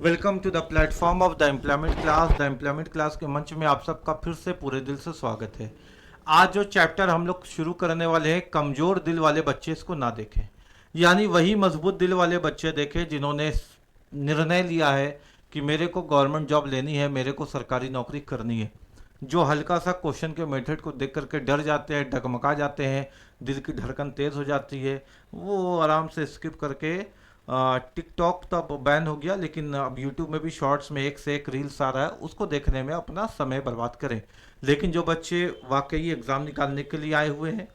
Welcome to the platform of the employment class के मंच में आप सबका फिर से पूरे दिल से स्वागत है। आज जो चैप्टर हम लोग शुरू करने वाले हैं, कमज़ोर दिल वाले बच्चे इसको ना देखें, यानी वही मजबूत दिल वाले बच्चे देखें जिन्होंने निर्णय लिया है कि मेरे को गवर्नमेंट जॉब लेनी है, मेरे को सरकारी नौकरी करनी है। जो हल्का सा क्वेश्चन के मेथड को देख करके डर जाते हैं, डगमगा जाते हैं, दिल की धड़कन तेज़ हो जाती है, वो आराम से स्किप करके टिकटॉक तो अब बैन हो गया, लेकिन अब यूट्यूब में भी शॉर्ट्स में एक से एक रील्स आ रहा है, उसको देखने में अपना समय बर्बाद करें। लेकिन जो बच्चे वाकई एग्ज़ाम निकालने के लिए आए हुए हैं,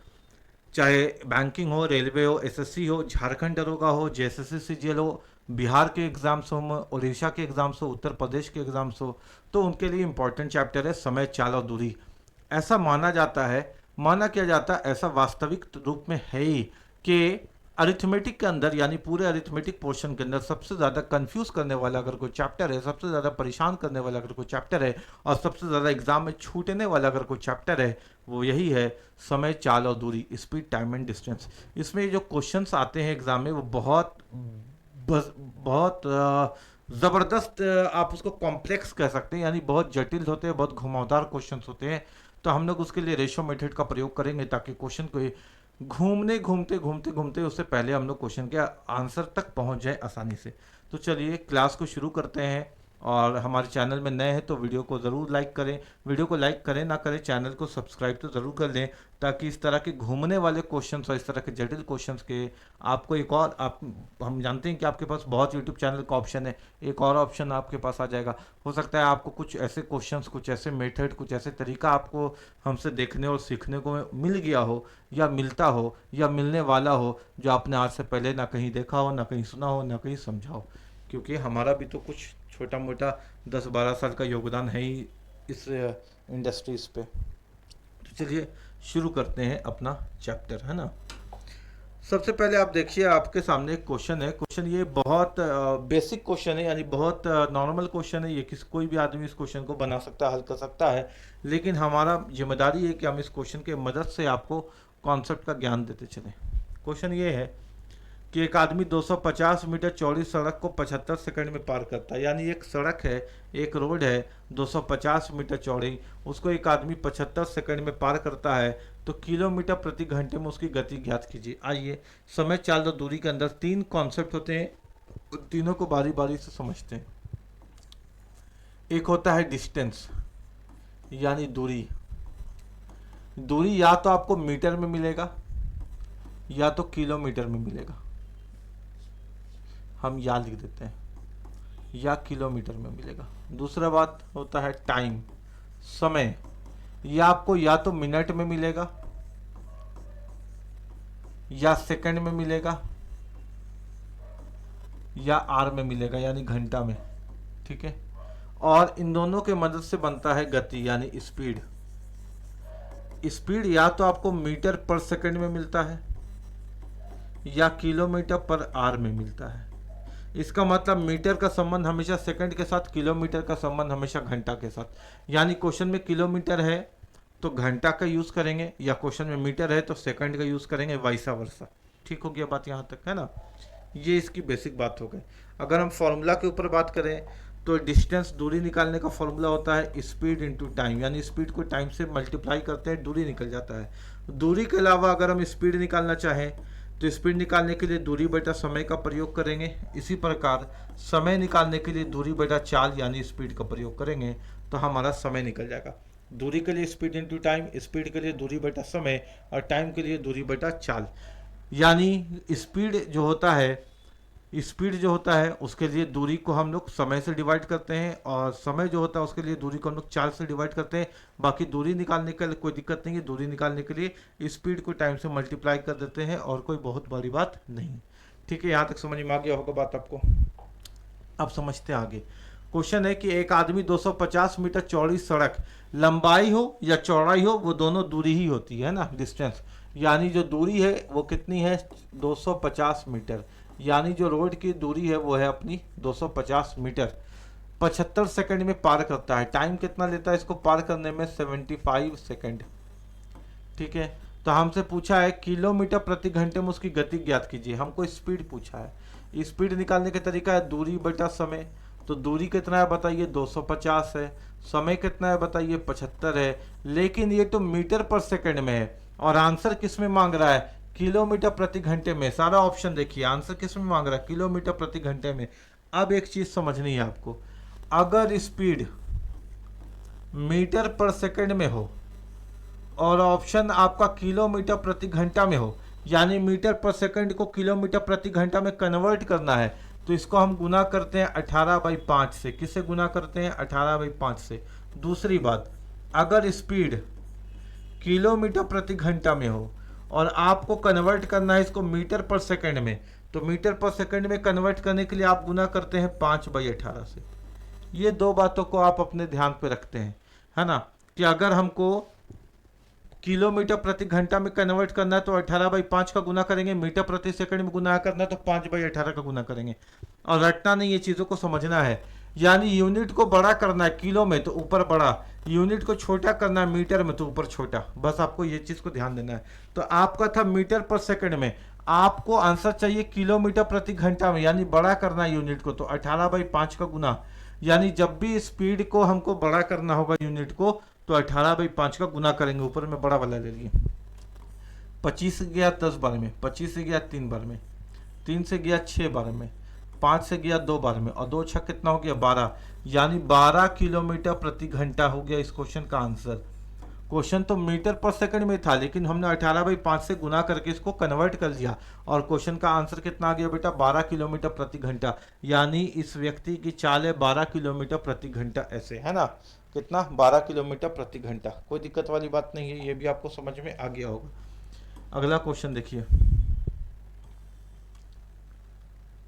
चाहे बैंकिंग हो, रेलवे हो, एसएससी हो, झारखंड दरोगा हो, जेएसएससी सीजीएल हो, बिहार के एग्ज़ाम्स हो, उड़ीसा के एग्ज़ाम्स हो, उत्तर प्रदेश के एग्ज़ाम्स हो, तो उनके लिए इम्पोर्टेंट चैप्टर है समय, चाल और दूरी। ऐसा माना जाता है, माना किया जाता है, ऐसा वास्तविक रूप में है ही कि अरिथमेटिक के अंदर, यानी पूरे अरिथमेटिक पोर्शन के अंदर सबसे ज़्यादा कंफ्यूज करने वाला अगर कोई चैप्टर है, सबसे ज़्यादा परेशान करने वाला अगर कोई चैप्टर है, और सबसे ज़्यादा एग्जाम में छूटने वाला अगर कोई चैप्टर है, वो यही है समय, चाल और दूरी, स्पीड, टाइम एंड डिस्टेंस। इसमें जो क्वेश्चंस आते हैं एग्जाम में वो बहुत ज़बरदस्त, आप उसको कॉम्प्लेक्स कह सकते हैं, यानी बहुत जटिल होते हैं, बहुत घुमावदार क्वेश्चंस होते हैं। तो हम लोग उसके लिए रेशो मेथड का प्रयोग करेंगे ताकि क्वेश्चन को घूमते घूमते उससे पहले हम लोग क्वेश्चन के आंसर तक पहुंच जाए आसानी से। तो चलिए क्लास को शुरू करते हैं। और हमारे चैनल में नए हैं तो वीडियो को ज़रूर लाइक करें, वीडियो को लाइक करें ना करें, चैनल को सब्सक्राइब तो ज़रूर कर लें, ताकि इस तरह के घूमने वाले क्वेश्चंस और इस तरह के जटिल क्वेश्चंस के आपको एक और आप हम जानते हैं कि आपके पास बहुत यूट्यूब चैनल का ऑप्शन है, एक और ऑप्शन आपके पास आ जाएगा। हो सकता है आपको कुछ ऐसे क्वेश्चंस, कुछ ऐसे मेथड, कुछ ऐसे तरीका आपको हमसे देखने और सीखने को मिल गया हो, या मिलता हो, या मिलने वाला हो, जो आपने आज से पहले ना कहीं देखा हो, ना कहीं सुना हो, ना कहीं समझा हो। क्योंकि हमारा भी तो कुछ छोटा मोटा 10-12 साल का योगदान है ही इस इंडस्ट्रीज पे। तो चलिए शुरू करते हैं अपना चैप्टर, है ना। सबसे पहले आप देखिए, आपके सामने एक क्वेश्चन है। क्वेश्चन ये बहुत बेसिक क्वेश्चन है, यानी बहुत नॉर्मल क्वेश्चन है। ये कोई भी आदमी इस क्वेश्चन को बना सकता है, हल कर सकता है, लेकिन हमारा जिम्मेदारी है कि हम इस क्वेश्चन के मदद से आपको कॉन्सेप्ट का ज्ञान देते चलें। क्वेश्चन ये है कि एक आदमी 250 मीटर चौड़ी सड़क को 75 सेकंड में पार करता है, यानी एक सड़क है, एक रोड है 250 मीटर चौड़ी, उसको एक आदमी 75 सेकंड में पार करता है, तो किलोमीटर प्रति घंटे में उसकी गति ज्ञात कीजिए। आइए, समय, चाल और दूरी के अंदर तीन कॉन्सेप्ट होते हैं, उन तीनों को बारी बारी से समझते हैं। एक होता है डिस्टेंस, यानी दूरी। दूरी या तो आपको मीटर में मिलेगा या तो किलोमीटर में मिलेगा। हम या लिख देते हैं, या किलोमीटर में मिलेगा। दूसरा बात होता है टाइम, समय। या आपको या तो मिनट में मिलेगा या सेकंड में मिलेगा या आर में मिलेगा, यानी घंटा में। ठीक है। और इन दोनों के मदद से बनता है गति, यानी स्पीड। स्पीड या तो आपको मीटर पर सेकंड में मिलता है या किलोमीटर पर आर में मिलता है। इसका मतलब मीटर का संबंध हमेशा सेकंड के साथ, किलोमीटर का संबंध हमेशा घंटा के साथ। यानी क्वेश्चन में किलोमीटर है तो घंटा का यूज़ करेंगे, या क्वेश्चन में मीटर है तो सेकंड का यूज़ करेंगे, वाइसा वर्सा। ठीक हो गया बात यहाँ तक, है ना। ये इसकी बेसिक बात हो गई। अगर हम फॉर्मूला के ऊपर बात करें तो डिस्टेंस, दूरी निकालने का फॉर्मूला होता है स्पीड इंटू टाइम, यानी स्पीड को टाइम से मल्टीप्लाई करते हैं, दूरी निकल जाता है। दूरी के अलावा अगर हम स्पीड निकालना चाहें तो स्पीड निकालने के लिए दूरी बटा समय का प्रयोग करेंगे। इसी प्रकार समय निकालने के लिए दूरी बटा चाल, यानी स्पीड का प्रयोग करेंगे, तो हमारा समय निकल जाएगा। दूरी के लिए स्पीड इंटू टाइम, स्पीड के लिए दूरी बटा समय, और टाइम के लिए दूरी बटा चाल। यानी स्पीड जो होता है उसके लिए दूरी को हम लोग समय से डिवाइड करते हैं, और समय जो होता है उसके लिए दूरी को हम लोग चाल से डिवाइड करते हैं। बाकी दूरी निकालने के लिए कोई दिक्कत नहीं है, दूरी निकालने के लिए स्पीड को टाइम से मल्टीप्लाई कर देते हैं, और कोई बहुत बड़ी बात नहीं। ठीक है, यहाँ तक समझ में आ गया होगा बात आपको। अब समझते हैं आगे। क्वेश्चन है कि एक आदमी 250 मीटर चौड़ी सड़क, लंबाई हो या चौड़ाई हो, वो दोनों दूरी ही होती है ना, डिस्टेंस। यानी जो दूरी है वो कितनी है, 250 मीटर। यानी जो रोड की दूरी है वो है अपनी 250 मीटर, 75 सेकंड में पार करता है। टाइम कितना लेता है इसको पार करने में, 75 सेकंड। ठीक है। तो हमसे पूछा है किलोमीटर प्रति घंटे में उसकी गति ज्ञात कीजिए। हमको स्पीड पूछा है। स्पीड निकालने का तरीका है दूरी बटा समय। तो दूरी कितना है बताइए, 250 है। समय कितना है बताइए, 75 है। लेकिन ये तो मीटर पर सेकंड में है और आंसर किस में मांग रहा है, किलोमीटर प्रति घंटे में। सारा ऑप्शन देखिए, आंसर किस में मांग रहा है, किलोमीटर प्रति घंटे में। अब एक चीज समझनी है आपको, अगर स्पीड मीटर पर सेकंड में हो और ऑप्शन आपका किलोमीटर प्रति घंटा में हो, यानी मीटर पर सेकंड को किलोमीटर प्रति घंटा में कन्वर्ट करना है, तो इसको हम गुना करते हैं 18/5 से। किससे गुना करते हैं, 18/5 से। दूसरी बात, अगर स्पीड किलोमीटर प्रति घंटा में हो और आपको कन्वर्ट करना है इसको मीटर पर सेकंड में, तो मीटर पर सेकंड में कन्वर्ट करने के लिए आप गुना करते हैं 5/18 से। ये दो बातों को आप अपने ध्यान पे रखते हैं, है ना, कि अगर हमको किलोमीटर प्रति घंटा में कन्वर्ट करना है तो 18/5 का गुना करेंगे, मीटर प्रति सेकंड में गुना करना है तो 5/18 का गुना करेंगे। और रटना नहीं, ये चीज़ों को समझना है। यानी यूनिट को बड़ा करना है किलो में तो ऊपर बड़ा, यूनिट को छोटा करना है मीटर में तो ऊपर छोटा। बस आपको ये चीज़ को ध्यान देना है। तो आपका था मीटर पर सेकंड में, आपको आंसर चाहिए किलोमीटर प्रति घंटा में, यानी बड़ा करना है यूनिट को, तो 18/5 का गुना। यानी जब भी स्पीड को हमको बड़ा करना होगा यूनिट को, तो 18/5 का गुना करेंगे। ऊपर में बड़ा वाला ले लिए, 25 से गया 10 बार में, 25 से गया 3 बार में, 3 से गया 6 बार में, 5 से गया 2 बार में, और 2 छक कितना हो गया, 12। यानी 12 किलोमीटर प्रति घंटा हो गया इस क्वेश्चन का आंसर। क्वेश्चन तो मीटर पर सेकंड में था, लेकिन हमने 18/5 से गुना करके इसको कन्वर्ट कर दिया, और क्वेश्चन का आंसर कितना आ गया बेटा, 12 किलोमीटर प्रति घंटा। यानी इस व्यक्ति की चाल है 12 किलोमीटर प्रति घंटा, ऐसे है ना, कितना, 12 किलोमीटर प्रति घंटा। कोई दिक्कत वाली बात नहीं है, ये भी आपको समझ में आ गया होगा। अगला क्वेश्चन देखिए,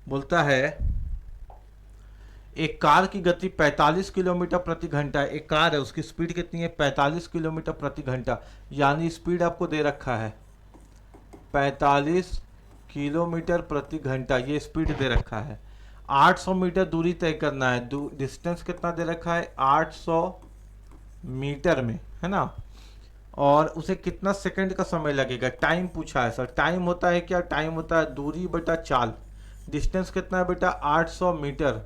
बोलता है एक कार की गति 45 किलोमीटर प्रति घंटा है। एक कार है, उसकी स्पीड कितनी है, 45 किलोमीटर प्रति घंटा। यानी स्पीड आपको दे रखा है 45 किलोमीटर प्रति घंटा, ये स्पीड दे रखा है। 800 मीटर दूरी तय करना है, डिस्टेंस कितना दे रखा है, 800 मीटर में, है ना। और उसे कितना सेकंड का समय लगेगा, टाइम पूछा है सर। टाइम होता है क्या, टाइम होता है दूरी बटा चाल। डिस्टेंस कितना है बेटा, 800 मीटर,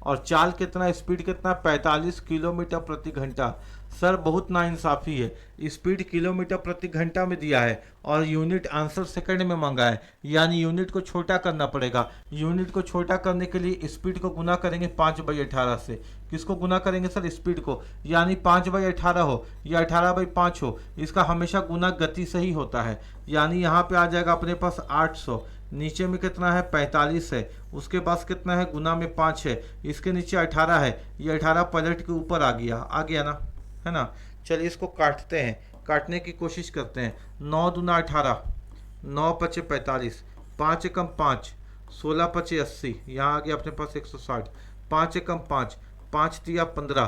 और चाल कितना, स्पीड कितना, 45 किलोमीटर प्रति घंटा। सर बहुत नाइंसाफी है, स्पीड किलोमीटर प्रति घंटा में दिया है और यूनिट आंसर सेकंड में मांगा है, यानी यूनिट को छोटा करना पड़ेगा। यूनिट को छोटा करने के लिए स्पीड को गुना करेंगे 5/18 से। किसको गुना करेंगे सर, स्पीड को, यानी 5/18 हो या 18/5 हो, इसका हमेशा गुना गति से ही होता है। यानी यहाँ पे आ जाएगा अपने पास 800, नीचे में कितना है, 45 है, उसके पास कितना है, गुना में 5 है, इसके नीचे 18 है, ये 18 पलट के ऊपर आ गया ना, है ना। चलिए इसको काटते हैं, काटने की कोशिश करते हैं। 9 दूना 18, 9 पचे 45, 5 एकम 5, 16 पचे 80, यहाँ आ गया अपने पास 160, 5 एकम 5, 5 तिया 15,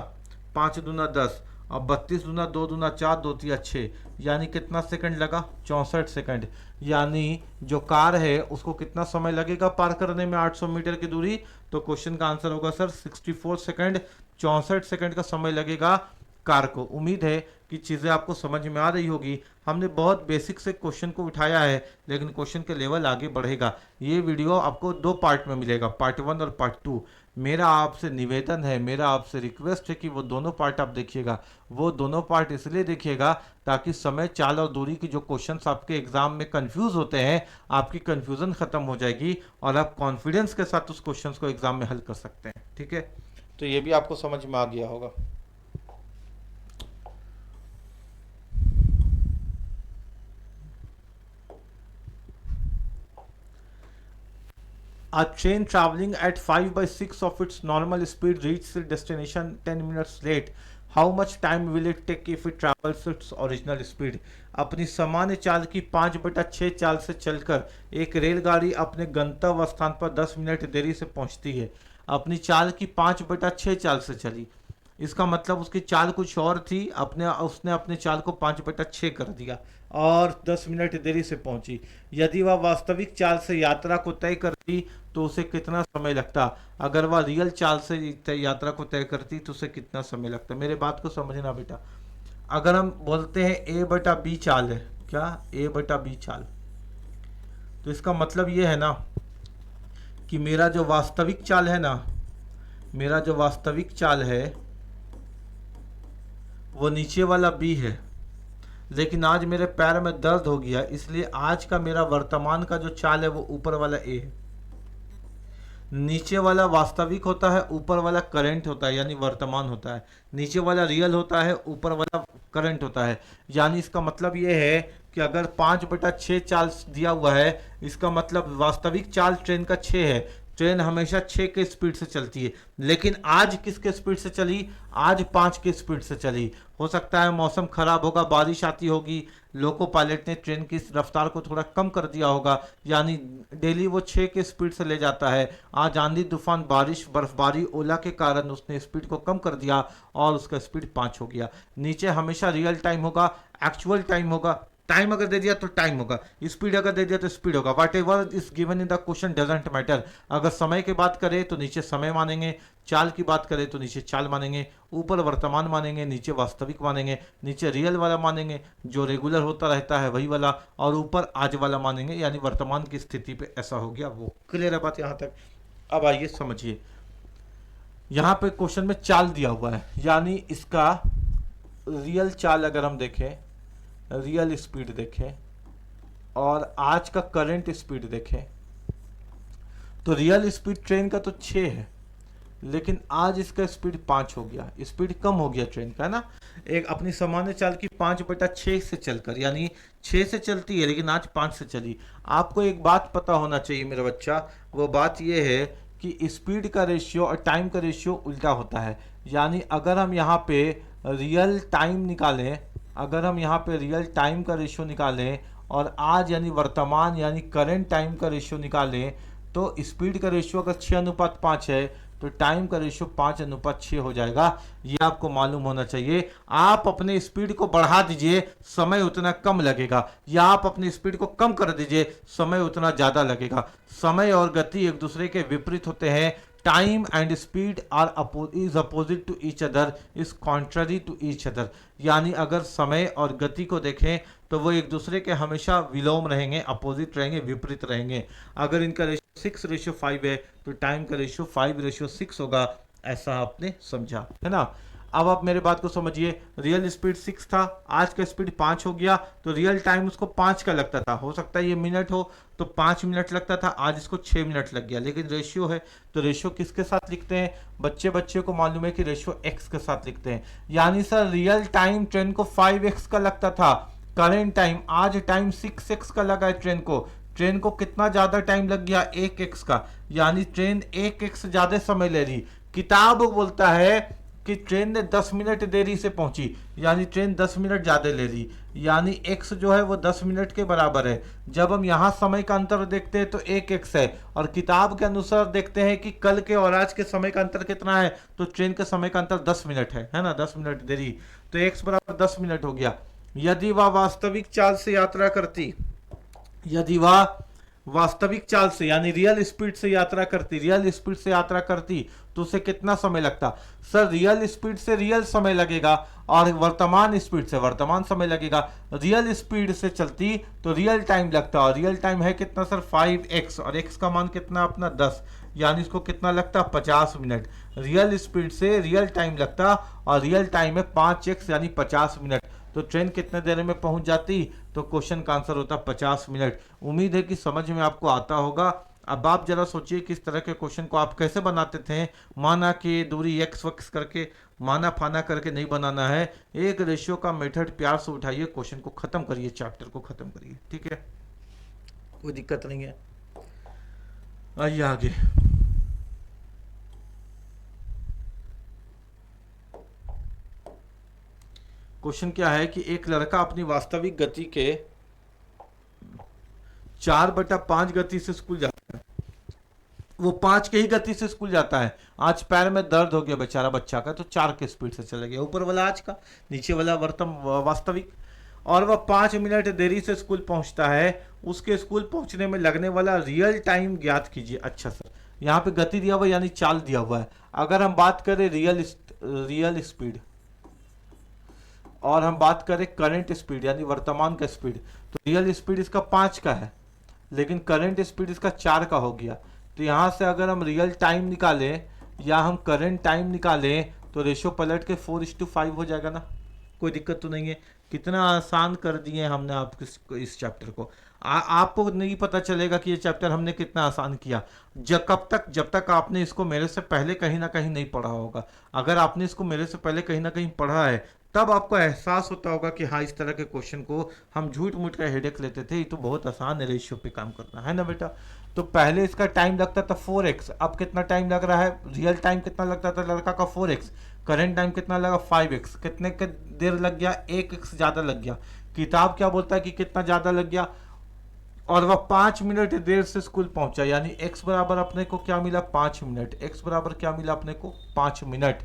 5 दूना 10, और 32 दूना 2 दूना 4, 2 तिया 6, यानी कितना सेकंड लगा, 64 सेकंड। यानी जो कार है उसको कितना समय लगेगा पार करने में 800 मीटर की दूरी, तो क्वेश्चन का आंसर होगा सर 64 सेकंड, 64 सेकंड का समय लगेगा कार को। उम्मीद है कि चीज़ें आपको समझ में आ रही होगी। हमने बहुत बेसिक से क्वेश्चन को उठाया है, लेकिन क्वेश्चन के लेवल आगे बढ़ेगा। ये वीडियो आपको 2 पार्ट में मिलेगा, पार्ट 1 और पार्ट 2। मेरा आपसे निवेदन है, मेरा आपसे रिक्वेस्ट है कि वो दोनों पार्ट आप देखिएगा। वो दोनों पार्ट इसलिए देखिएगा ताकि समय, चाल और दूरी की जो क्वेश्चंस आपके एग्जाम में कंफ्यूज होते हैं, आपकी कंफ्यूजन खत्म हो जाएगी और आप कॉन्फिडेंस के साथ उस क्वेश्चंस को एग्जाम में हल कर सकते हैं। ठीक है, तो ये भी आपको समझ में आ गया होगा। A train traveling at 5/6 of its normal speed reaches its destination 10 minutes late. How much time will it take if it travels its original speed? अपनी सामान्य चाल की 5/6 चाल से चलकर एक रेलगाड़ी अपने गंतव्य स्थान पर 10 मिनट देरी से पहुंचती है। अपनी चाल की 5/6 चाल से चली, इसका मतलब उसकी चाल कुछ और थी, उसने अपने चाल को 5/6 कर दिया और 10 मिनट देरी से पहुंची। यदि वह वास्तविक चाल से यात्रा को तय करती तो उसे कितना समय लगता, अगर वह रियल चाल से यात्रा को तय करती तो उसे कितना समय लगता। मेरे बात को समझना बेटा, अगर हम बोलते हैं A/B चाल है, क्या A/B चाल, तो इसका मतलब ये है ना कि मेरा जो वास्तविक चाल है ना, मेरा जो वास्तविक चाल है वो नीचे वाला बी है, लेकिन आज मेरे पैर में दर्द हो गया, इसलिए आज का मेरा वर्तमान का जो चाल है वो ऊपर वाला ए है। नीचे वाला वास्तविक होता है, ऊपर वाला करंट होता है यानी वर्तमान होता है। नीचे वाला रियल होता है, ऊपर वाला करंट होता है। यानी इसका मतलब ये है कि अगर 5/6 चाल दिया हुआ है, इसका मतलब वास्तविक चाल ट्रेन का 6 है। ट्रेन हमेशा 6 के स्पीड से चलती है, लेकिन आज किसके स्पीड से चली? आज 5 के स्पीड से चली। हो सकता है मौसम खराब होगा, बारिश आती होगी, लोको पायलट ने ट्रेन की रफ्तार को थोड़ा कम कर दिया होगा, यानी डेली वो 6 के स्पीड से ले जाता है। आज आंधी तूफान, बारिश, बर्फबारी, ओला के कारण उसने स्पीड को कम कर दिया और उसका स्पीड 5 हो गया। नीचे हमेशा रियल टाइम होगा, एक्चुअल टाइम होगा। टाइम अगर दे दिया तो टाइम होगा, स्पीड अगर दे दिया तो स्पीड होगा। What ever is given in the question doesn't matter. अगर समय की बात करें तो नीचे समय मानेंगे, चाल की बात करें तो नीचे चाल मानेंगे, ऊपर वर्तमान मानेंगे, नीचे वास्तविक मानेंगे, नीचे रियल वाला मानेंगे जो रेगुलर होता रहता है वही वाला, और ऊपर आज वाला मानेंगे यानी वर्तमान की स्थिति पे ऐसा हो गया वो। क्लियर है बात यहाँ तक? अब आइए समझिए, यहाँ पे क्वेश्चन में चाल दिया हुआ है, यानी इसका रियल चाल अगर हम देखें, रियल स्पीड देखें और आज का करंट स्पीड देखें, तो रियल स्पीड ट्रेन का तो 6 है, लेकिन आज इसका स्पीड 5 हो गया, स्पीड कम हो गया ट्रेन का, है ना। एक अपनी सामान्य चाल की 5/6 से चलकर, यानी 6 से चलती है लेकिन आज 5 से चली। आपको एक बात पता होना चाहिए मेरा बच्चा, वो बात ये है कि स्पीड का रेशियो और टाइम का रेशियो उल्टा होता है। यानी अगर हम यहाँ पे रियल टाइम निकालें, अगर हम यहाँ पे रियल टाइम का रेशियो निकालें और आज यानी वर्तमान यानी करंट टाइम का रेशियो निकालें, तो स्पीड का रेशियो अगर 6:5 है तो टाइम का रेशियो 5:6 हो जाएगा। ये आपको मालूम होना चाहिए। आप अपने स्पीड को बढ़ा दीजिए, समय उतना कम लगेगा, या आप अपनी स्पीड को कम कर दीजिए, समय उतना ज़्यादा लगेगा। समय और गति एक दूसरे के विपरीत होते हैं। Time and speed are is opposite to each other, is contrary to each other. यानी अगर समय और गति को देखें तो वो एक दूसरे के हमेशा विलोम रहेंगे, अपोजिट रहेंगे, विपरीत रहेंगे। अगर इनका रेशियो 6:5 है तो टाइम का रेशियो 5:6 होगा, ऐसा आपने समझा, है ना। अब आप मेरे बात को समझिए, रियल स्पीड 6 था, आज का स्पीड 5 हो गया, तो रियल टाइम उसको 5 का लगता था। हो सकता है ये मिनट हो तो 5 मिनट लगता था, आज इसको 6 मिनट लग गया। लेकिन रेशियो है तो रेशियो किसके साथ लिखते हैं? बच्चे को मालूम है कि रेशियो एक्स के साथ लिखते हैं। यानी सर रियल टाइम ट्रेन को 5x का लगता था, करेंट टाइम आज टाइम 6x का लगा है ट्रेन को। ट्रेन को कितना ज्यादा टाइम लग गया? 1x का, यानी ट्रेन 1x ज्यादा समय ले रही। किताब बोलता है कि ट्रेन ने 10 मिनट देरी से पहुंची, यानी ट्रेन 10 मिनट ज्यादा ले रही, यानी x जो है वो 10 मिनट के बराबर है। जब हम यहाँ समय का अंतर देखते हैं तो 1x है, और किताब के अनुसार देखते हैं कि कल के और आज के समय का अंतर कितना है, तो ट्रेन के समय का अंतर 10 मिनट है ना, 10 मिनट देरी, तो x बराबर 10 मिनट हो गया। यदि वह वास्तविक चाल से यात्रा करती, यदि वह वास्तविक चाल से यानी रियल स्पीड से यात्रा करती, तो उसे कितना समय लगता? सर रियल स्पीड से रियल समय लगेगा और वर्तमान स्पीड से वर्तमान समय लगेगा। रियल स्पीड से चलती तो रियल टाइम लगता, और रियल टाइम है कितना सर? 5x, और x का मान कितना अपना 10, यानी इसको कितना लगता? 50 मिनट। रियल स्पीड से रियल टाइम लगता और रियल टाइम है 5x यानी 50 मिनट। तो ट्रेन कितने देर में पहुंच जाती? तो क्वेश्चन का आंसर होता 50 मिनट। उम्मीद है कि समझ में आपको आता होगा। अब आप जरा सोचिए किस तरह के क्वेश्चन को आप कैसे बनाते थे। माना कि दूरी एक्स वक्स करके, माना फाना करके नहीं बनाना है। एक रेशियो का मेथड प्यार से उठाइए, क्वेश्चन को खत्म करिए, चैप्टर को खत्म करिए, ठीक है, कोई दिक्कत नहीं है। आइए आगे। क्वेश्चन क्या है कि एक लड़का अपनी वास्तविक गति के 4/5 गति से स्कूल जाता है। वो 5 के ही गति से स्कूल जाता है। आज पैर में दर्द हो गया बेचारा बच्चा का, तो 4 के स्पीड से चला गया। ऊपर वाला आज का, नीचे वाला वास्तविक। और वह 5 मिनट देरी से स्कूल पहुंचता है। उसके स्कूल पहुंचने में लगने वाला रियल टाइम ज्ञात कीजिए। अच्छा सर, यहाँ पे गति दिया हुआ यानी चाल दिया हुआ है। अगर हम बात करें रियल स्पीड और हम बात करें करंट स्पीड यानी वर्तमान का स्पीड, तो रियल स्पीड इसका 5 का है, लेकिन करंट स्पीड इसका 4 का हो गया। तो यहाँ से अगर हम रियल टाइम निकालें या हम करंट टाइम निकालें तो रेशो पलट के 4:5 हो जाएगा ना, कोई दिक्कत तो नहीं है। कितना आसान कर दिए हमने आपको इस चैप्टर को। आपको नहीं पता चलेगा कि ये चैप्टर हमने कितना आसान किया जब तक आपने इसको मेरे से पहले कहीं ना कहीं नहीं पढ़ा होगा। अगर आपने इसको मेरे से पहले कहीं ना कहीं पढ़ा है तब आपको एहसास होता होगा कि हाँ, इस तरह के क्वेश्चन को हम झूठ मूठ का हेडेक लेते थे, ये तो बहुत आसान है रेशियो पे काम करना, है ना बेटा। तो पहले इसका टाइम लगता था 4x, अब कितना टाइम लग रहा है, रियल टाइम कितना लगता था लड़का का 4x, करंट टाइम कितना लगा 5x, कितने के देर लग गया 1x ज़्यादा लग गया। किताब क्या बोलता है कि कितना ज़्यादा लग गया, और वह 5 मिनट देर से स्कूल पहुंचा, यानी x बराबर अपने को क्या मिला 5 मिनट, x बराबर क्या मिला अपने को 5 मिनट।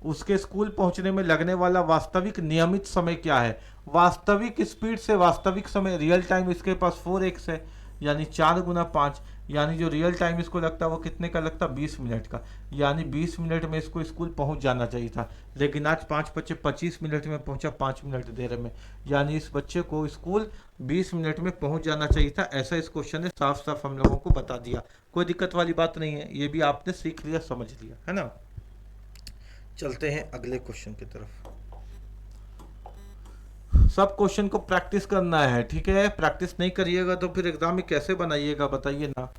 उसके स्कूल पहुंचने में लगने वाला वास्तविक नियमित समय क्या है, वास्तविक स्पीड से वास्तविक समय रियल टाइम इसके पास 4x है, यानी 4 × 5, यानी जो रियल टाइम इसको लगता है वो कितने का लगता है 20 मिनट का, यानी 20 मिनट में इसको स्कूल पहुंच जाना चाहिए था, लेकिन आज 5 बच्चे 25 मिनट में पहुंचा 5 मिनट देर में, यानी इस बच्चे को स्कूल 20 मिनट में पहुंच जाना चाहिए था। ऐसा इस क्वेश्चन ने साफ साफ हम लोगों को बता दिया, कोई दिक्कत वाली बात नहीं है, ये भी आपने सीख लिया समझ लिया, है ना। चलते हैं अगले क्वेश्चन की तरफ। सब क्वेश्चन को प्रैक्टिस करना है, ठीक है, प्रैक्टिस नहीं करिएगा तो फिर एग्जाम में कैसे बनाइएगा बताइए ना।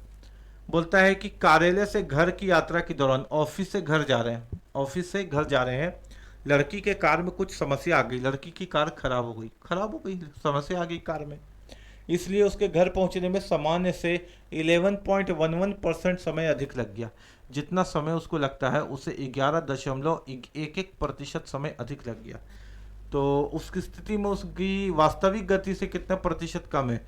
बोलता है कि कार्यालय से घर की यात्रा के दौरान ऑफिस से घर जा रहे हैं, ऑफिस से घर जा रहे हैं, लड़की के कार में कुछ समस्या आ गई, लड़की की कार खराब हो गई समस्या आ गई कार में, इसलिए उसके घर पहुंचने में सामान्य से 11.11% समय अधिक लग गया। जितना समय उसको लगता है उससे 11.11% समय अधिक लग गया। तो उसकी स्थिति में उसकी वास्तविक गति से कितना प्रतिशत कम है।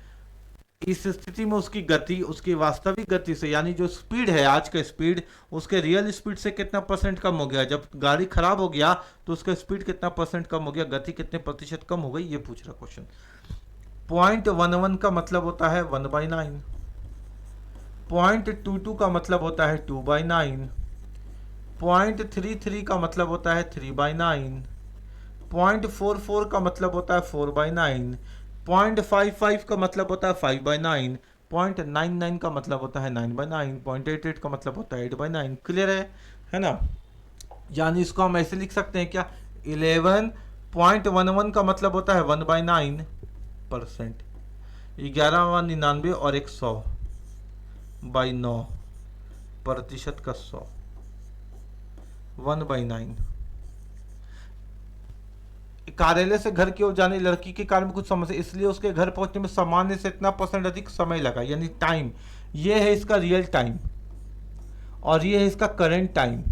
इस स्थिति में उसकी गति उसकी वास्तविक गति से, यानी जो स्पीड है आज का स्पीड, उसके रियल स्पीड से कितना परसेंट कम हो गया। जब गाड़ी खराब हो गया तो उसका स्पीड कितना परसेंट कम हो गया, गति कितने प्रतिशत कम हो गई, ये पूछ रहा क्वेश्चन। 0.11 का मतलब होता है 1/9, 0.22 का मतलब होता है 2/9, 0.33 का मतलब होता है 3/9, 0.44 का मतलब होता है 4/9, 0.55 का मतलब होता है 5/9, 0.99 का मतलब होता है 9/9, 0.88 का मतलब होता है 8/9। क्लियर है ना। यानी इसको हम ऐसे लिख सकते हैं क्या, 11.11 का मतलब होता है 1/9%, 11/99 और 100/9 प्रतिशत का 100, 1/9। कार्यालय से घर की ओर जाने लड़की के कार में कुछ समस्या, इसलिए उसके घर पहुंचने में सामान्य से इतना परसेंट अधिक समय लगा, यानी टाइम। ये है इसका रियल टाइम और ये है इसका करंट टाइम।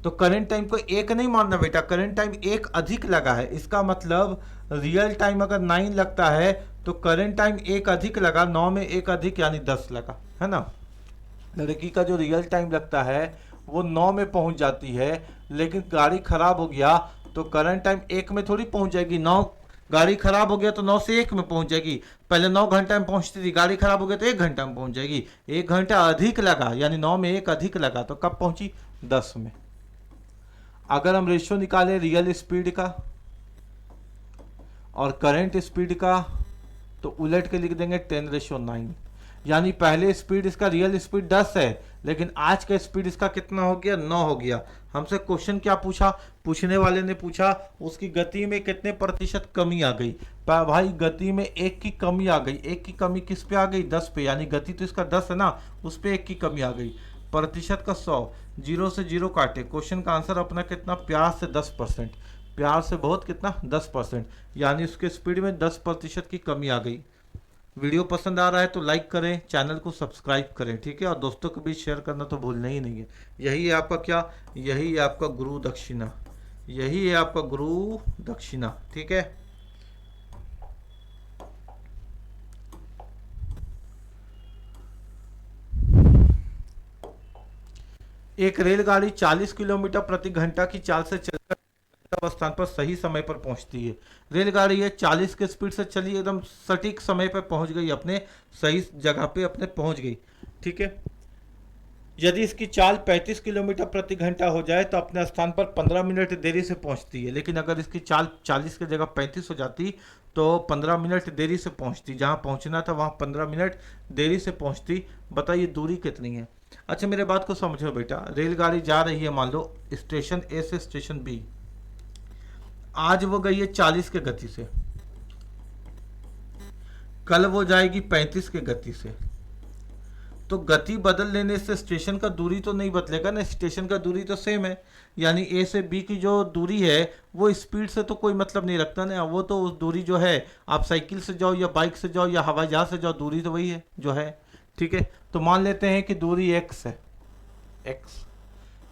तो करंट टाइम को एक नहीं मानना बेटा, करंट टाइम एक अधिक लगा है, इसका मतलब रियल टाइम अगर 9 लगता है तो करंट टाइम एक अधिक लगा, 9 में एक अधिक यानी 10 लगा, है ना। लड़की का जो रियल टाइम लगता है वो 9 में पहुंच जाती है, लेकिन गाड़ी खराब हो गया तो करंट टाइम 1 में थोड़ी पहुंच जाएगी। 9 गाड़ी खराब हो गया तो 9 से 1 में पहुंच जाएगी, पहले 9 घंटा में पहुंचती थी, गाड़ी खराब हो गया तो 1 घंटा में पहुंच जाएगी, 1 घंटा अधिक लगा, यानी 9 में 1 अधिक लगा तो कब पहुंची 10 में। अगर हम रेशियो निकालें रियल स्पीड का और करंट स्पीड का तो उलट के लिख देंगे 10:9, यानी पहले स्पीड इसका रियल स्पीड 10 है, लेकिन आज का स्पीड इसका कितना हो गया 9 हो गया। हमसे क्वेश्चन क्या पूछा, पूछने वाले ने पूछा उसकी गति में कितने प्रतिशत कमी आ गई। भाई गति में 1 की कमी आ गई, 1 की कमी किस पे आ गई 10 पे, यानी गति तो इसका 10 है ना, उस पे 1 की कमी आ गई। प्रतिशत का 100, 0 से 0 काटे, क्वेश्चन का आंसर अपना कितना, प्यार से 10%, प्यार से बहुत कितना 10%, यानी उसके स्पीड में 10% की कमी आ गई। वीडियो पसंद आ रहा है तो लाइक करें, चैनल को सब्सक्राइब करें, ठीक है, और दोस्तों के बीच शेयर करना तो भूलना ही नहीं है। यही है आपका क्या, यही है आपका गुरु दक्षिणा, यही है आपका गुरु दक्षिणा, ठीक है। एक रेलगाड़ी 40 किलोमीटर प्रति घंटा की चाल से चलकर स्थान पर सही समय पर पहुंचती है। रेलगाड़ी है 40 के स्पीड से चली, एकदम सटीक समय पर पहुंच गई, अपने सही जगह पे अपने पहुंच गई, ठीक है। यदि इसकी चाल 35 किलोमीटर प्रति घंटा हो जाए तो अपने स्थान पर 15 मिनट देरी से पहुंचती है, लेकिन अगर इसकी चाल 40 की जगह 35 हो जाती तो 15 मिनट देरी से पहुंचती, जहां पहुंचना था वहां 15 मिनट देरी से पहुंचती। बताइए दूरी कितनी है। अच्छा मेरे बात को समझो बेटा, रेलगाड़ी जा रही है मान लो स्टेशन ए से स्टेशन बी, आज वो गई है 40 के गति से, कल वो जाएगी 35 के गति से। तो गति बदल लेने से स्टेशन का दूरी तो नहीं बदलेगा ना, स्टेशन का दूरी तो सेम है। यानी ए से बी की जो दूरी है वो स्पीड से तो कोई मतलब नहीं रखता ना, वो तो उस दूरी जो है आप साइकिल से जाओ या बाइक से जाओ या हवाई जहाज से जाओ, दूरी तो वही है जो है। ठीक है, तो मान लेते हैं कि दूरी एक्स है। एक्स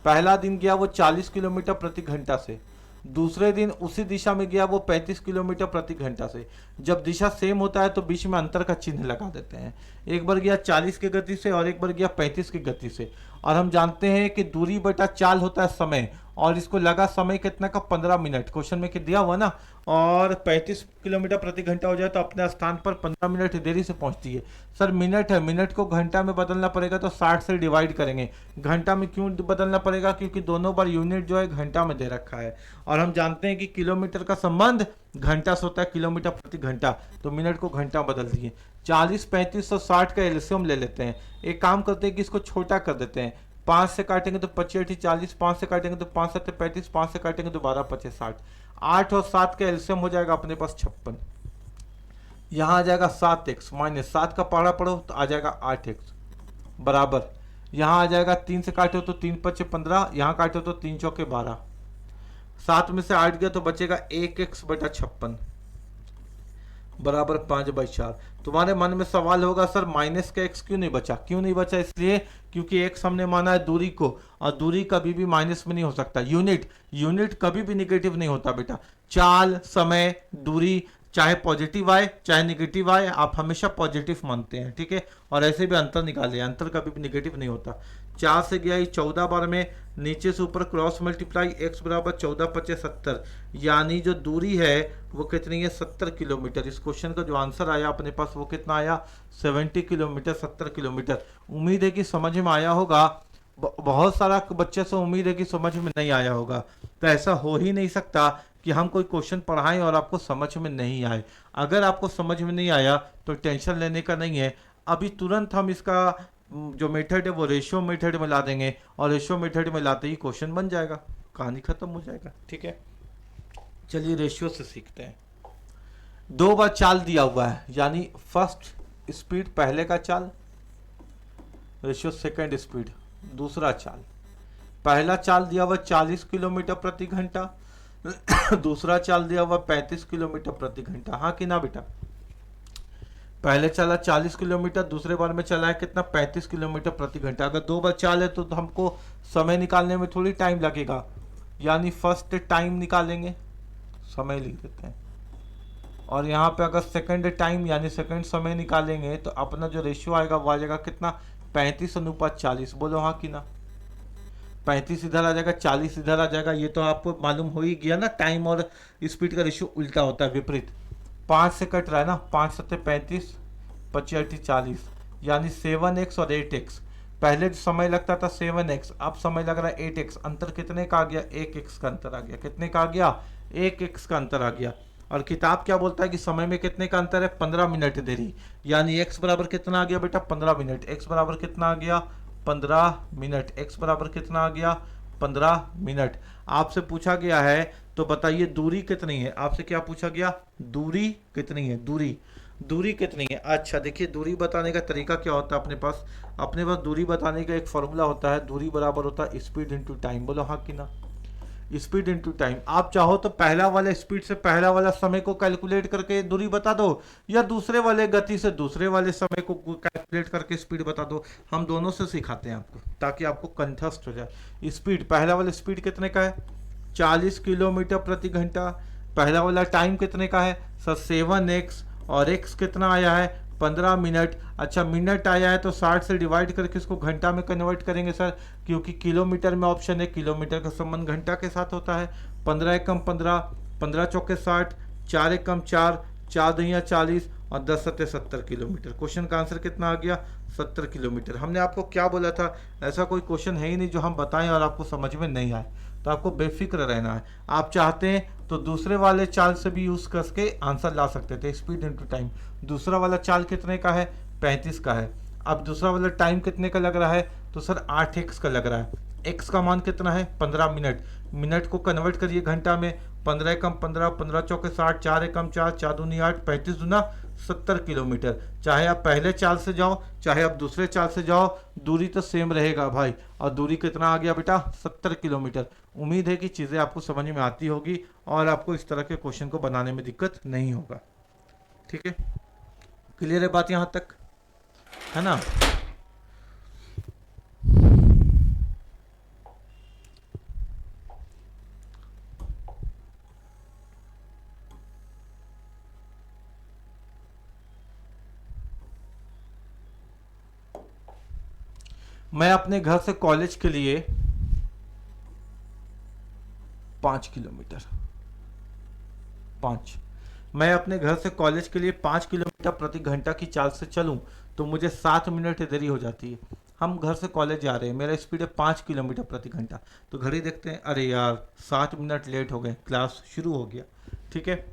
पहला दिन गया वो 40 किलोमीटर प्रति घंटा से, दूसरे दिन उसी दिशा में गया वो 35 किलोमीटर प्रति घंटा से। जब दिशा सेम होता है तो बीच में अंतर का चिन्ह लगा देते हैं। एक बार गया 40 की गति से और एक बार गया 35 की गति से। और हम जानते हैं कि दूरी बटा चाल होता है समय, और इसको लगा समय कितना का 15 मिनट, क्वेश्चन में दिया हुआ ना। और 35 किलोमीटर प्रति घंटा हो जाए तो अपने स्थान पर 15 मिनट देरी से पहुंचती है। सर मिनट है, मिनट को घंटा में बदलना पड़ेगा तो 60 से डिवाइड करेंगे। घंटा में क्यों बदलना पड़ेगा, क्योंकि दोनों बार यूनिट जो है घंटा में दे रखा है, और हम जानते हैं कि किलोमीटर का संबंध घंटा से होता है, किलोमीटर प्रति घंटा, तो मिनट को घंटा बदल दिए। 40, 35 और 60 का एलसीएम ले लेते हैं। एक काम करते हैं कि इसको छोटा कर देते हैं, 5 से काटेंगे तो 25 40, 5 से काटेंगे तो 5 7 35, 5 से काटेंगे तो 12 25 60। 8 और 7 का एलसीएम हो जाएगा अपने पास 56। यहाँ आ जाएगा 7x माइनस 7 का पहाड़ा पढ़ो तो आ जाएगा 8x बराबर, यहाँ आ जाएगा 3 से काटो तो 3 5 15, यहाँ काटो तो 3 चौके 12, 7 में से 8 गया तो बचेगा 1x बटा 56 बराबर 5/4। तुम्हारे मन में सवाल होगा सर माइनस का x क्यों नहीं बचा, क्यों नहीं बचा, इसलिए क्योंकि x हमने माना है दूरी को, और दूरी कभी भी माइनस में नहीं हो सकता। यूनिट कभी भी निगेटिव नहीं होता बेटा। चाल, समय, दूरी चाहे पॉजिटिव आए चाहे निगेटिव आए, आप हमेशा पॉजिटिव मानते हैं। ठीक है, और ऐसे भी अंतर निकाले, अंतर कभी भी निगेटिव नहीं होता। 4 से गया ही 14 बार में, नीचे से ऊपर क्रॉस मल्टीप्लाई, x बराबर 14 5 70, यानी जो दूरी है वो कितनी है 70 किलोमीटर। इस क्वेश्चन का जो आंसर आया अपने पास वो कितना आया 70 किलोमीटर, 70 किलोमीटर। उम्मीद है कि समझ में आया होगा। बहुत सारा बच्चे से उम्मीद है कि समझ में नहीं आया होगा, तो ऐसा हो ही नहीं सकता कि हम कोई क्वेश्चन पढ़ाएं और आपको समझ में नहीं आए। अगर आपको समझ में नहीं आया तो टेंशन लेने का नहीं है, अभी तुरंत हम इसका जो मेथड है वो रेशियो मेथड में ला देंगे, और रेशियो मेथड में लाते ही क्वेश्चन बन जाएगा, कहानी खत्म हो जाएगा। ठीक है, चलिए रेशियो से सीखते हैं। 2 बार चाल दिया हुआ है, यानी फर्स्ट स्पीड पहले का चाल, रेशियो सेकंड स्पीड दूसरा चाल। पहला चाल दिया हुआ 40 किलोमीटर प्रति घंटा, दूसरा चाल दिया हुआ 35 किलोमीटर प्रति घंटा। हाँ कि ना बेटा, पहले चला 40 किलोमीटर, दूसरे बार में चला है कितना 35 किलोमीटर प्रति घंटा। अगर 2 बार चाल है तो हमको समय निकालने में थोड़ी टाइम लगेगा, यानी फर्स्ट टाइम निकालेंगे, समय लिख देते हैं, और यहाँ पे अगर सेकंड टाइम यानी सेकंड समय निकालेंगे तो अपना जो रेशियो आएगा वो आ जाएगा कितना 35:40। बोलो हाँ कि ना, 35 इधर आ जाएगा 40 इधर आ जाएगा। ये तो आपको मालूम हो ही गया ना, टाइम और स्पीड का रेशियो उल्टा होता है, विपरीत। 5 से कट रहा है ना, 5 7 35, 25 40, यानी 7x और 8x। पहले समय लगता था 7x, अब समय लग रहा है 8x। अंतर कितने का आ गया, 1x का अंतर आ गया। कितने का आ गया, 1x का अंतर आ गया। और किताब क्या बोलता है कि समय में कितने का अंतर है, 15 मिनट देरी, यानी x बराबर कितना आ गया बेटा 15 मिनट। x बराबर कितना आ गया 15 मिनट। x बराबर कितना आ गया 15 मिनट। आपसे पूछा गया है तो बताइए दूरी कितनी है, आपसे क्या पूछा गया, दूरी कितनी है, दूरी कितनी है। अच्छा देखिए, दूरी बताने का तरीका क्या होता है अपने पास दूरी बताने का एक फॉर्मूला होता है, दूरी बराबर होता है स्पीड इनटू टाइम। बोलो हाँ कि ना, स्पीड इनटू टाइम। आप चाहो तो पहला वाला स्पीड से पहला वाला समय को कैलकुलेट करके दूरी बता दो, या दूसरे वाले गति से दूसरे वाले समय को कैलकुलेट करके स्पीड बता दो। हम दोनों से सिखाते हैं आपको, ताकि आपको कंठस्थ हो जाए। स्पीड, पहला वाला स्पीड कितने का है 40 किलोमीटर प्रति घंटा। पहला वाला टाइम कितने का है सर 7x, और x कितना आया है 15 मिनट। अच्छा मिनट आया है तो 60 से डिवाइड करके इसको घंटा में कन्वर्ट करेंगे सर, क्योंकि किलोमीटर में ऑप्शन है, किलोमीटर का संबंध घंटा के साथ होता है। 15 एकम 15, 15 चौके 60, 4 एकम 4, 4 दुनिया 40 और 10 सत्ते 70 किलोमीटर। क्वेश्चन का आंसर कितना आ गया? 70 किलोमीटर। हमने आपको क्या बोला था, ऐसा कोई क्वेश्चन है ही नहीं जो हम बताएं और आपको समझ में नहीं आए। तो आपको बेफिक्र रहना है। आप चाहते हैं तो दूसरे वाले चाल से भी यूज़ करके आंसर ला सकते थे, स्पीड इनटू टाइम। दूसरा वाला चाल कितने का है? 35 का है। अब दूसरा वाला टाइम कितने का लग रहा है? तो सर 8x का लग रहा है। x का मान कितना है? 15 मिनट। मिनट को कन्वर्ट करिए घंटा में। 15 एकम 15, 15 चौके 60, 4 एकम 4, 4 दूनी 8, 35 दूना 70 किलोमीटर। चाहे आप पहले चाल से जाओ, चाहे आप दूसरे चाल से जाओ, दूरी तो सेम रहेगा भाई। और दूरी कितना आ गया बेटा? 70 किलोमीटर। उम्मीद है कि चीज़ें आपको समझ में आती होगी और आपको इस तरह के क्वेश्चन को बनाने में दिक्कत नहीं होगा। ठीक है, क्लियर है बात यहाँ तक, है ना? मैं अपने घर से कॉलेज के लिए 5 किलोमीटर 5 मैं अपने घर से कॉलेज के लिए 5 किलोमीटर प्रति घंटा की चाल से चलूं तो मुझे 7 मिनट देरी हो जाती है। हम घर से कॉलेज जा रहे हैं, मेरा स्पीड है 5 किलोमीटर प्रति घंटा। तो घड़ी देखते हैं, अरे यार 7 मिनट लेट हो गए, क्लास शुरू हो गया। ठीक है,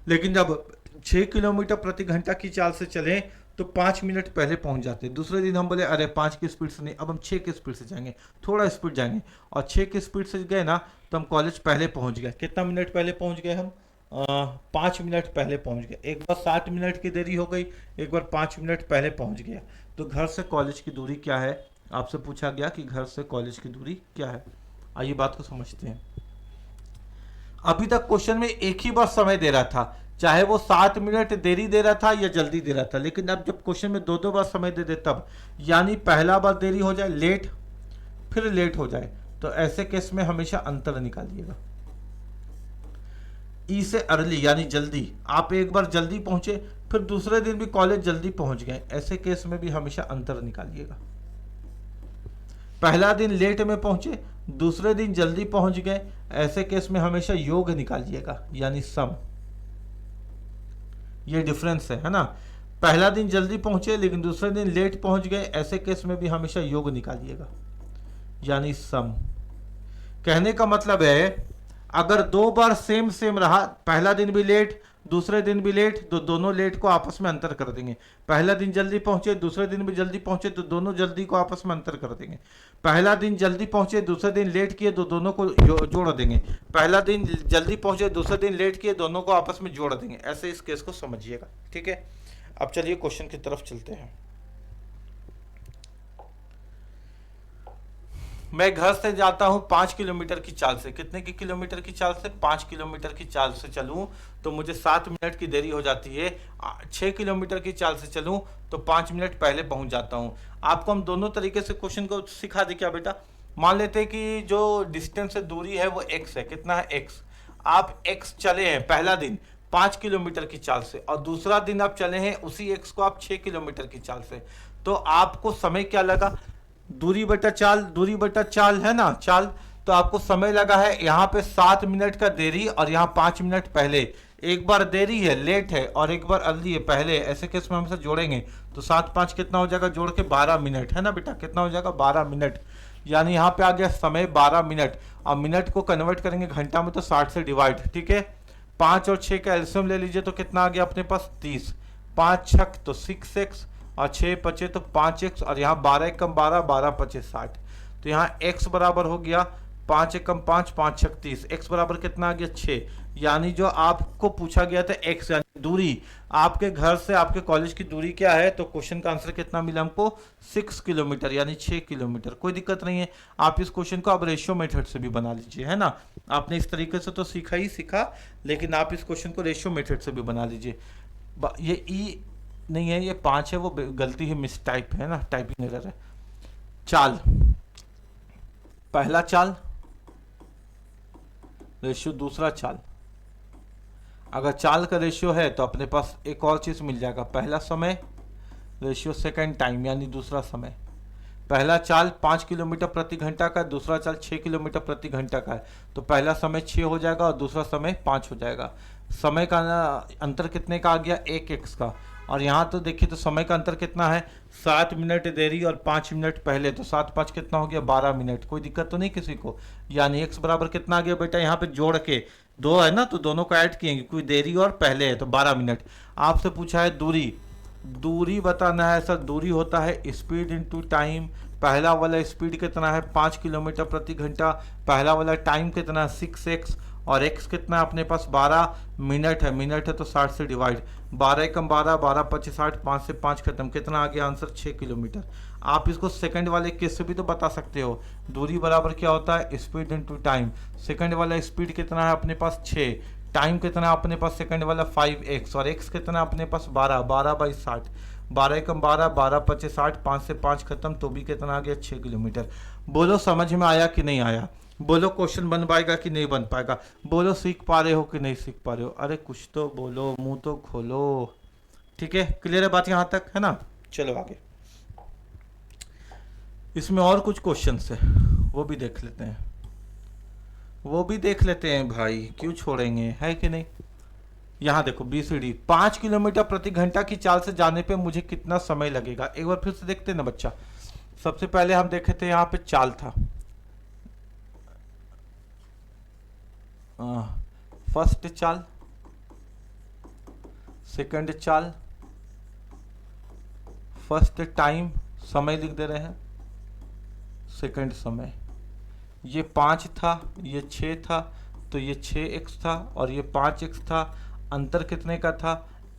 लेकिन जब 6 किलोमीटर प्रति घंटा की चाल से चलें तो 5 मिनट पहले पहुंच जाते हैं। दूसरे दिन हम बोले अरे 5 की स्पीड से नहीं, अब हम 6 की स्पीड से जाएंगे, थोड़ा स्पीड जाएंगे। और 6 की स्पीड से गए ना तो हम कॉलेज पहले पहुंच गए। कितना मिनट पहले पहुंच गए हम? 5 मिनट पहले पहुंच गए। एक बार 7 मिनट की देरी हो गई, एक बार 5 मिनट पहले पहुंच गया। तो घर से कॉलेज की दूरी क्या है? आपसे पूछा गया कि घर से कॉलेज की दूरी क्या है। आइए बात को समझते हैं। अभी तक क्वेश्चन में एक ही बार समय दे रहा था, चाहे वो 7 मिनट देरी दे रहा था या जल्दी दे रहा था। लेकिन अब जब क्वेश्चन में दो दो बार समय दे दे तब, यानी पहला बार देरी हो जाए लेट, फिर लेट हो जाए, तो ऐसे केस में हमेशा अंतर निकालिएगा। ई से अर्ली यानी जल्दी, आप एक बार जल्दी पहुंचे फिर दूसरे दिन भी कॉलेज जल्दी पहुंच गए, ऐसे केस में भी हमेशा अंतर निकालिएगा। पहला दिन लेट में पहुंचे, दूसरे दिन जल्दी पहुंच गए, ऐसे केस में हमेशा योग निकालिएगा यानी सम। ये डिफरेंस है ना? पहला दिन जल्दी पहुंचे लेकिन दूसरे दिन लेट पहुंच गए, ऐसे केस में भी हमेशा योग निकालिएगा यानी सम। कहने का मतलब है अगर दो बार सेम सेम रहा, पहला दिन भी लेट दूसरे दिन भी लेट, तो दोनों लेट को आपस में अंतर कर देंगे। पहला दिन जल्दी पहुंचे दूसरे दिन भी जल्दी पहुंचे तो दोनों जल्दी को आपस में अंतर कर देंगे। पहला दिन जल्दी पहुंचे दूसरे दिन लेट किए तो दोनों को जोड़ देंगे। पहला दिन जल्दी पहुंचे दूसरे दिन लेट किए, दोनों को आपस में जोड़ देंगे। ऐसे इस केस को समझिएगा। ठीक है, अब चलिए क्वेश्चन की तरफ चलते हैं। मैं घर से जाता हूं 5 किलोमीटर की चाल से। कितने की किलोमीटर की चाल से? 5 किलोमीटर की चाल से चलूं तो मुझे 7 मिनट की देरी हो जाती है। 6 किलोमीटर की चाल से चलूं तो 5 मिनट पहले पहुंच जाता हूं। आपको हम दोनों तरीके से क्वेश्चन को सिखा दे क्या बेटा? मान लेते हैं कि जो डिस्टेंस से दूरी है वो x है। कितना है? x। आप x चले हैं पहला दिन 5 किलोमीटर की चाल से और दूसरा दिन आप चले हैं उसी x को आप 6 किलोमीटर की चाल से, तो आपको समय क्या लगा? दूरी बटा चाल, दूरी बटा चाल है ना, चाल। तो आपको समय लगा है यहाँ पे 7 मिनट का देरी और यहाँ 5 मिनट पहले। एक बार देरी है लेट है और एक बार अर्ली है पहले, ऐसे केस में हम से जोड़ेंगे तो 7 5 कितना हो जाएगा? जोड़ के 12 मिनट, है ना बेटा? कितना हो जाएगा? 12 मिनट। यानी यहाँ पे आ गया समय 12 मिनट। अब मिनट को कन्वर्ट करेंगे घंटा में तो 60 से डिवाइड। ठीक है, 5 और 6 का एल्सियम ले लीजिए तो कितना आ गया अपने पास? 30। 5 छक तो 6x और 6 पचे तो 5x और यहाँ 12 एकम 12, 12 पचे 60। तो यहाँ x बराबर हो गया 5 एकम 5, 5 छक 30। x बराबर कितना आ गया? 6। यानी जो आपको पूछा गया था x यानी दूरी, आपके घर से आपके कॉलेज की दूरी क्या है? तो क्वेश्चन का आंसर कितना मिला हमको? 6 किलोमीटर यानी 6 किलोमीटर। कोई दिक्कत नहीं है, आप इस क्वेश्चन को अब रेशियो मेथड से भी बना लीजिए, है ना? आपने इस तरीके से तो सीखा ही सीखा, लेकिन आप इस क्वेश्चन को रेशियो मेथड से भी बना लीजिए। ये ई नहीं है, ये 5 है, वो गलती है, मिस टाइप है ना, टाइपिंग एरर है। चाल, पहला चाल रेशियो दूसरा चाल। अगर चाल का रेशियो है तो अपने पास एक और चीज मिल जाएगा, पहला समय रेशियो सेकंड टाइम यानी दूसरा समय। पहला चाल 5 किलोमीटर प्रति घंटा का है, दूसरा चाल 6 किलोमीटर प्रति घंटा का है, तो पहला समय 6 हो जाएगा और दूसरा समय 5 हो जाएगा। समय का अंतर कितने का आ गया, 1x का। और यहाँ तो देखिए तो समय का अंतर कितना है, 7 मिनट देरी और 5 मिनट पहले, तो 7 5 कितना हो गया, 12 मिनट। कोई दिक्कत तो नहीं किसी को। यानी x बराबर कितना आ गया बेटा, यहाँ पे जोड़ के दो है ना, तो दोनों को ऐड किएंगे, कोई देरी और पहले है तो 12 मिनट। आपसे पूछा है दूरी, दूरी बताना है सर। दूरी होता है स्पीड इनटू टाइम। पहला वाला स्पीड कितना है, 5 किलोमीटर प्रति घंटा। पहला वाला टाइम कितना है, 6x। और x कितना है अपने पास, 12 मिनट है। मिनट है तो 60 से डिवाइड, 12 एकम 12, 12 पच्चीस 60, 5 से 5 खत्म, कितना आ गया आंसर, 6 किलोमीटर। आप इसको सेकंड वाले केस से भी तो बता सकते हो। दूरी बराबर क्या होता है, स्पीड इनटू टाइम। सेकंड वाला स्पीड कितना है अपने पास, 6। टाइम कितना है अपने पास सेकंड वाला, 5x। और x कितना है अपने पास, 12, 12 बाई 60, 12 एकम 12, 12 पच्चीस 60, 5 से 5 खत्म, तो भी कितना आ गया, 6 किलोमीटर। बोलो समझ में आया कि नहीं आया, बोलो क्वेश्चन बन पाएगा कि नहीं बन पाएगा, बोलो सीख पा रहे हो कि नहीं सीख पा रहे हो। अरे कुछ तो बोलो, मुंह तो खोलो। ठीक है, क्लियर है बात यहाँ तक, है ना। चलो आगे, इसमें और कुछ क्वेश्चंस है, वो भी देख लेते हैं, वो भी देख लेते हैं भाई, क्यों छोड़ेंगे, है कि नहीं। यहाँ देखो BCD, 5 किलोमीटर प्रति घंटा की चाल से जाने पे मुझे कितना समय लगेगा। एक बार फिर से देखते हैं ना बच्चा। सबसे पहले हम देखे थे यहाँ पे चाल था, फर्स्ट चाल, सेकंड चाल, फर्स्ट टाइम, समय लिख दे रहे हैं, सेकंड समय। ये 5 था, ये 6 था, तो ये 6x था और ये 5x था। अंतर कितने का था,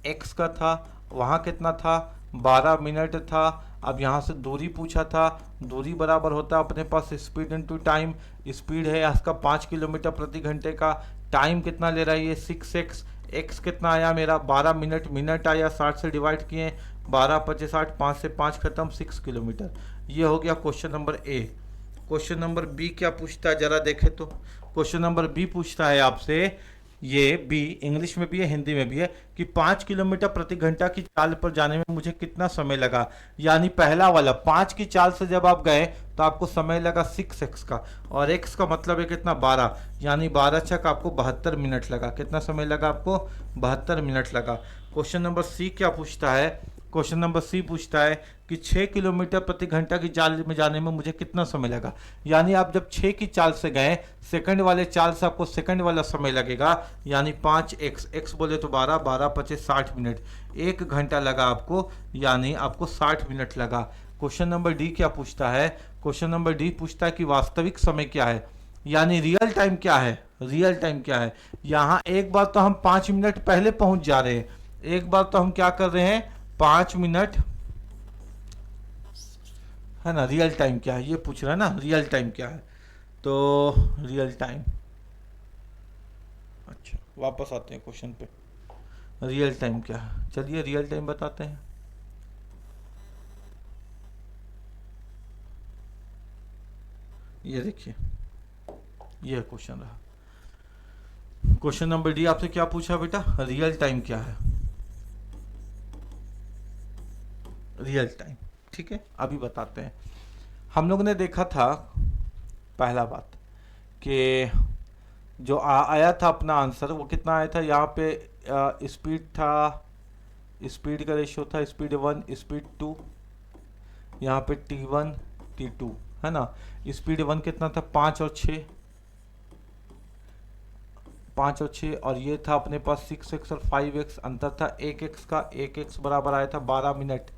x का था। वहाँ कितना था, 12 मिनट था। अब यहाँ से दूरी पूछा था, दूरी बराबर होता है अपने पास स्पीड इनटू टाइम। स्पीड है इसका 5 किलोमीटर प्रति घंटे का। टाइम कितना ले रहा है ये, 6x। x कितना आया मेरा, 12 मिनट। मिनट आया 60 से डिवाइड किए, 12 पच्चीस 60, 5 से 5 खत्म, 6 किलोमीटर। ये हो गया question number A. Question number B क्या पूछता है जरा देखे तो। क्वेश्चन नंबर बी पूछता है आपसे, ये बी इंग्लिश में भी है हिंदी में भी है, कि 5 किलोमीटर प्रति घंटा की चाल पर जाने में मुझे कितना समय लगा। यानी पहला वाला 5 की चाल से जब आप गए तो आपको समय लगा 6x का, और x का मतलब है कितना, 12। यानी 12 छक आपको 72 मिनट लगा। कितना समय लगा आपको, 72 मिनट लगा। क्वेश्चन नंबर सी क्या पूछता है, क्वेश्चन नंबर सी पूछता है कि 6 किलोमीटर प्रति घंटा की चाल में जाने में मुझे कितना समय लगा। यानी आप जब 6 की चाल से गए, सेकंड वाले चाल से आपको सेकंड वाला समय लगेगा, यानी 5x। x बोले तो 12, 12 पच्चीस 60 मिनट, 1 घंटा लगा आपको, यानी आपको 60 मिनट लगा। क्वेश्चन नंबर डी क्या पूछता है, क्वेश्चन नंबर डी पूछता है कि वास्तविक समय क्या है, यानी रियल टाइम क्या है। रियल टाइम क्या है, यहाँ एक बार तो हम 5 मिनट पहले पहुंच जा रहे हैं, एक बार तो हम क्या कर रहे हैं, 5 मिनट, है ना। रियल टाइम क्या है ये पूछ रहा है ना, रियल टाइम क्या है, तो रियल टाइम। अच्छा वापस आते हैं क्वेश्चन पे, रियल टाइम क्या है, चलिए रियल टाइम बताते हैं। ये देखिए, ये क्वेश्चन रहा। क्वेश्चन नंबर डी आपसे क्या पूछा बेटा, रियल टाइम क्या है, रियल टाइम। ठीक है, अभी बताते हैं। हम लोग ने देखा था पहला बात कि जो आया था अपना आंसर, वो कितना आया था, यहाँ पे स्पीड था, स्पीड का रेशियो था स्पीड 1 स्पीड 2, यहाँ पे T1 T2, है ना। स्पीड 1 कितना था, 5 और 6, 5 और 6, और ये था अपने पास 6x और 5x। अंतर था 1x का, 1x बराबर आया था 12 मिनट,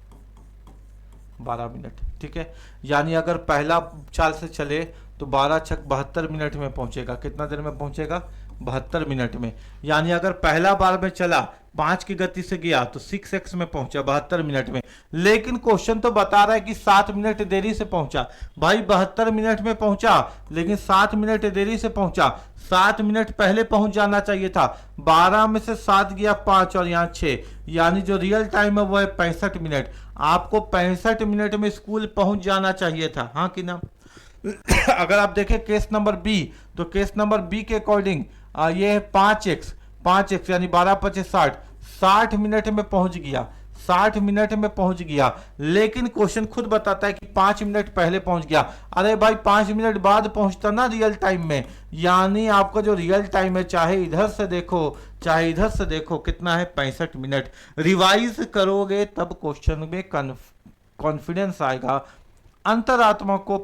12 मिनट। ठीक है, यानी अगर पहला चाल से चले तो 12 छक 72 मिनट में पहुंचेगा। कितना देर में पहुंचेगा, 72 मिनट में। यानी अगर पहला बार में चला 5 की गति से गया तो 6x में पहुंचा 72 मिनट में। लेकिन क्वेश्चन तो बता रहा है कि 7 मिनट देरी से पहुंचा। भाई 72 मिनट में पहुंचा, लेकिन 7 मिनट देरी से पहुंचा। 7 मिनट पहले पहुंच जाना चाहिए था। 12 में से 7 गया 5 और यहाँ 6, यानी जो रियल टाइम है वो है 65 मिनट। आपको 65 मिनट में स्कूल पहुंच जाना चाहिए था, हाँ कि ना। अगर आप देखें केस नंबर बी, तो केस नंबर बी के अकॉर्डिंग ये है 5x यानी 12 पच्चीस 60, 60 मिनट में पहुंच गया। 60 मिनट में पहुंच गया, लेकिन क्वेश्चन खुद बताता है कि 5 मिनट पहले पहुंच गया। अरे भाई 5 मिनट बाद पहुंचता ना रियल टाइम में, यानी आपका जो रियल टाइम है, चाहे इधर से देखो चाहे इधर से देखो, कितना है 65 मिनट। रिवाइज करोगे तब क्वेश्चन में कॉन्फिडेंस आएगा। अंतरात्मा को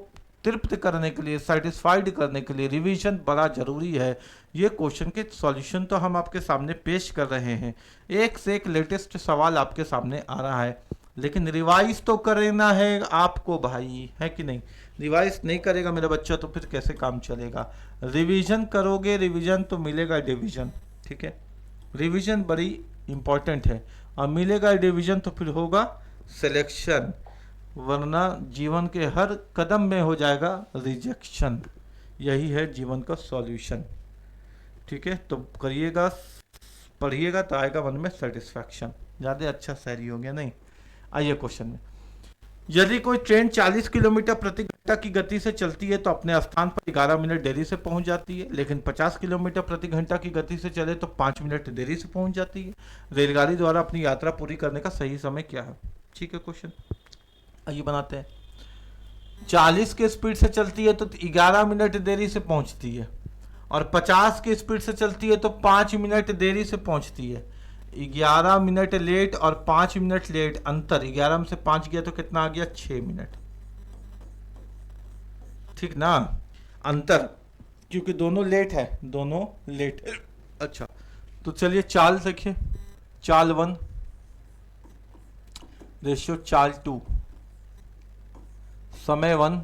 तृप्त करने के लिए, सेटिस्फाइड करने के लिए रिवीजन बड़ा जरूरी है। ये क्वेश्चन के सॉल्यूशन तो हम आपके सामने पेश कर रहे हैं, एक से एक लेटेस्ट सवाल आपके सामने आ रहा है, लेकिन रिवाइज तो करना है आपको भाई, है कि नहीं। रिवाइज नहीं करेगा मेरा बच्चा तो फिर कैसे काम चलेगा। रिवीजन करोगे, रिवीजन तो मिलेगा डिवीजन, ठीक है। रिवीजन बड़ी इंपॉर्टेंट है, और मिलेगा डिवीजन तो फिर होगा सिलेक्शन, वरना जीवन के हर कदम में हो जाएगा रिजेक्शन। यही है जीवन का सॉल्यूशन, ठीक है। तो करिएगा, पढ़िएगा तो आएगा मन में सेटिस्फैक्शन। ज़्यादा अच्छा शायरी हो गया नहीं। आइए क्वेश्चन में, यदि कोई ट्रेन 40 किलोमीटर प्रति घंटा की गति से चलती है तो अपने स्थान पर 11 मिनट देरी से पहुंच जाती है, लेकिन 50 किलोमीटर प्रति घंटा की गति से चले तो 5 मिनट देरी से पहुंच जाती है। रेलगाड़ी द्वारा अपनी यात्रा पूरी करने का सही समय क्या है। ठीक है क्वेश्चन, आइए बनाते हैं। 40 के स्पीड से चलती है तो 11 मिनट देरी से पहुंचती है, और 50 की स्पीड से चलती है तो 5 मिनट देरी से पहुंचती है। 11 मिनट लेट और 5 मिनट लेट, अंतर 11 में से 5 गया तो कितना आ गया 6 मिनट, ठीक ना, अंतर, क्योंकि दोनों लेट है, दोनों लेट। अच्छा तो चलिए चाल देखिए, चाल 1 रेशियो चाल 2, समय 1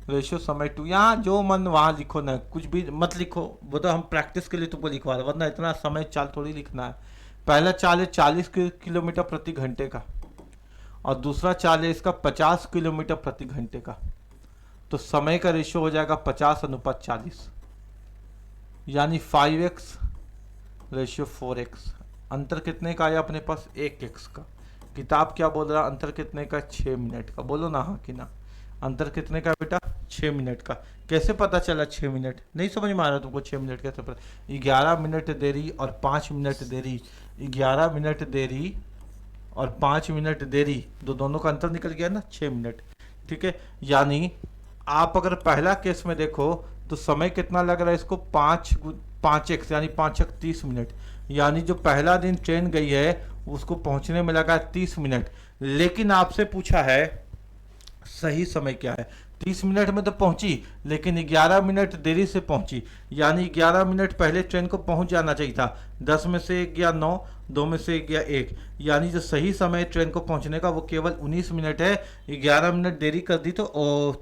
रेशियो समय 2। यहाँ जो मन वहाँ लिखो ना, कुछ भी मत लिखो, वो तो हम प्रैक्टिस के लिए तुमको लिखवा रहे, वरना इतना समय चाल थोड़ी लिखना है। पहला चाल है 40 किलोमीटर प्रति घंटे का, और दूसरा चाल है इसका 50 किलोमीटर प्रति घंटे का। तो समय का रेशियो हो जाएगा 50:40, यानी 5x रेशियो 4x। अंतर कितने का आया अपने पास, 1x का। किताब क्या बोल रहा, अंतर कितने का, 6 मिनट का। बोलो ना हाँ कि ना, अंतर कितने का बेटा, 6 मिनट का। कैसे पता चला 6 मिनट, नहीं समझ में आ रहा तुमको 6 मिनट कैसे पता। 11 मिनट देरी और 5 मिनट देरी, 11 मिनट देरी और 5 मिनट देरी, दोनों का अंतर निकल गया ना 6 मिनट, ठीक है। यानी आप अगर पहला केस में देखो तो समय कितना लग रहा है इसको, 5x यानी 5x 30 मिनट, यानी जो पहला दिन ट्रेन गई है उसको पहुंचने में लगा 30 मिनट। लेकिन आपसे पूछा है सही समय क्या है, 30 मिनट में तो पहुंची, लेकिन 11 मिनट देरी से पहुंची, यानी 11 मिनट पहले ट्रेन को पहुंच जाना चाहिए था। 10 में से 1 गया 9, 2 में से 1 गया 1, यानी जो सही समय ट्रेन को पहुंचने का वो केवल 19 मिनट है। 11 मिनट देरी कर दी तो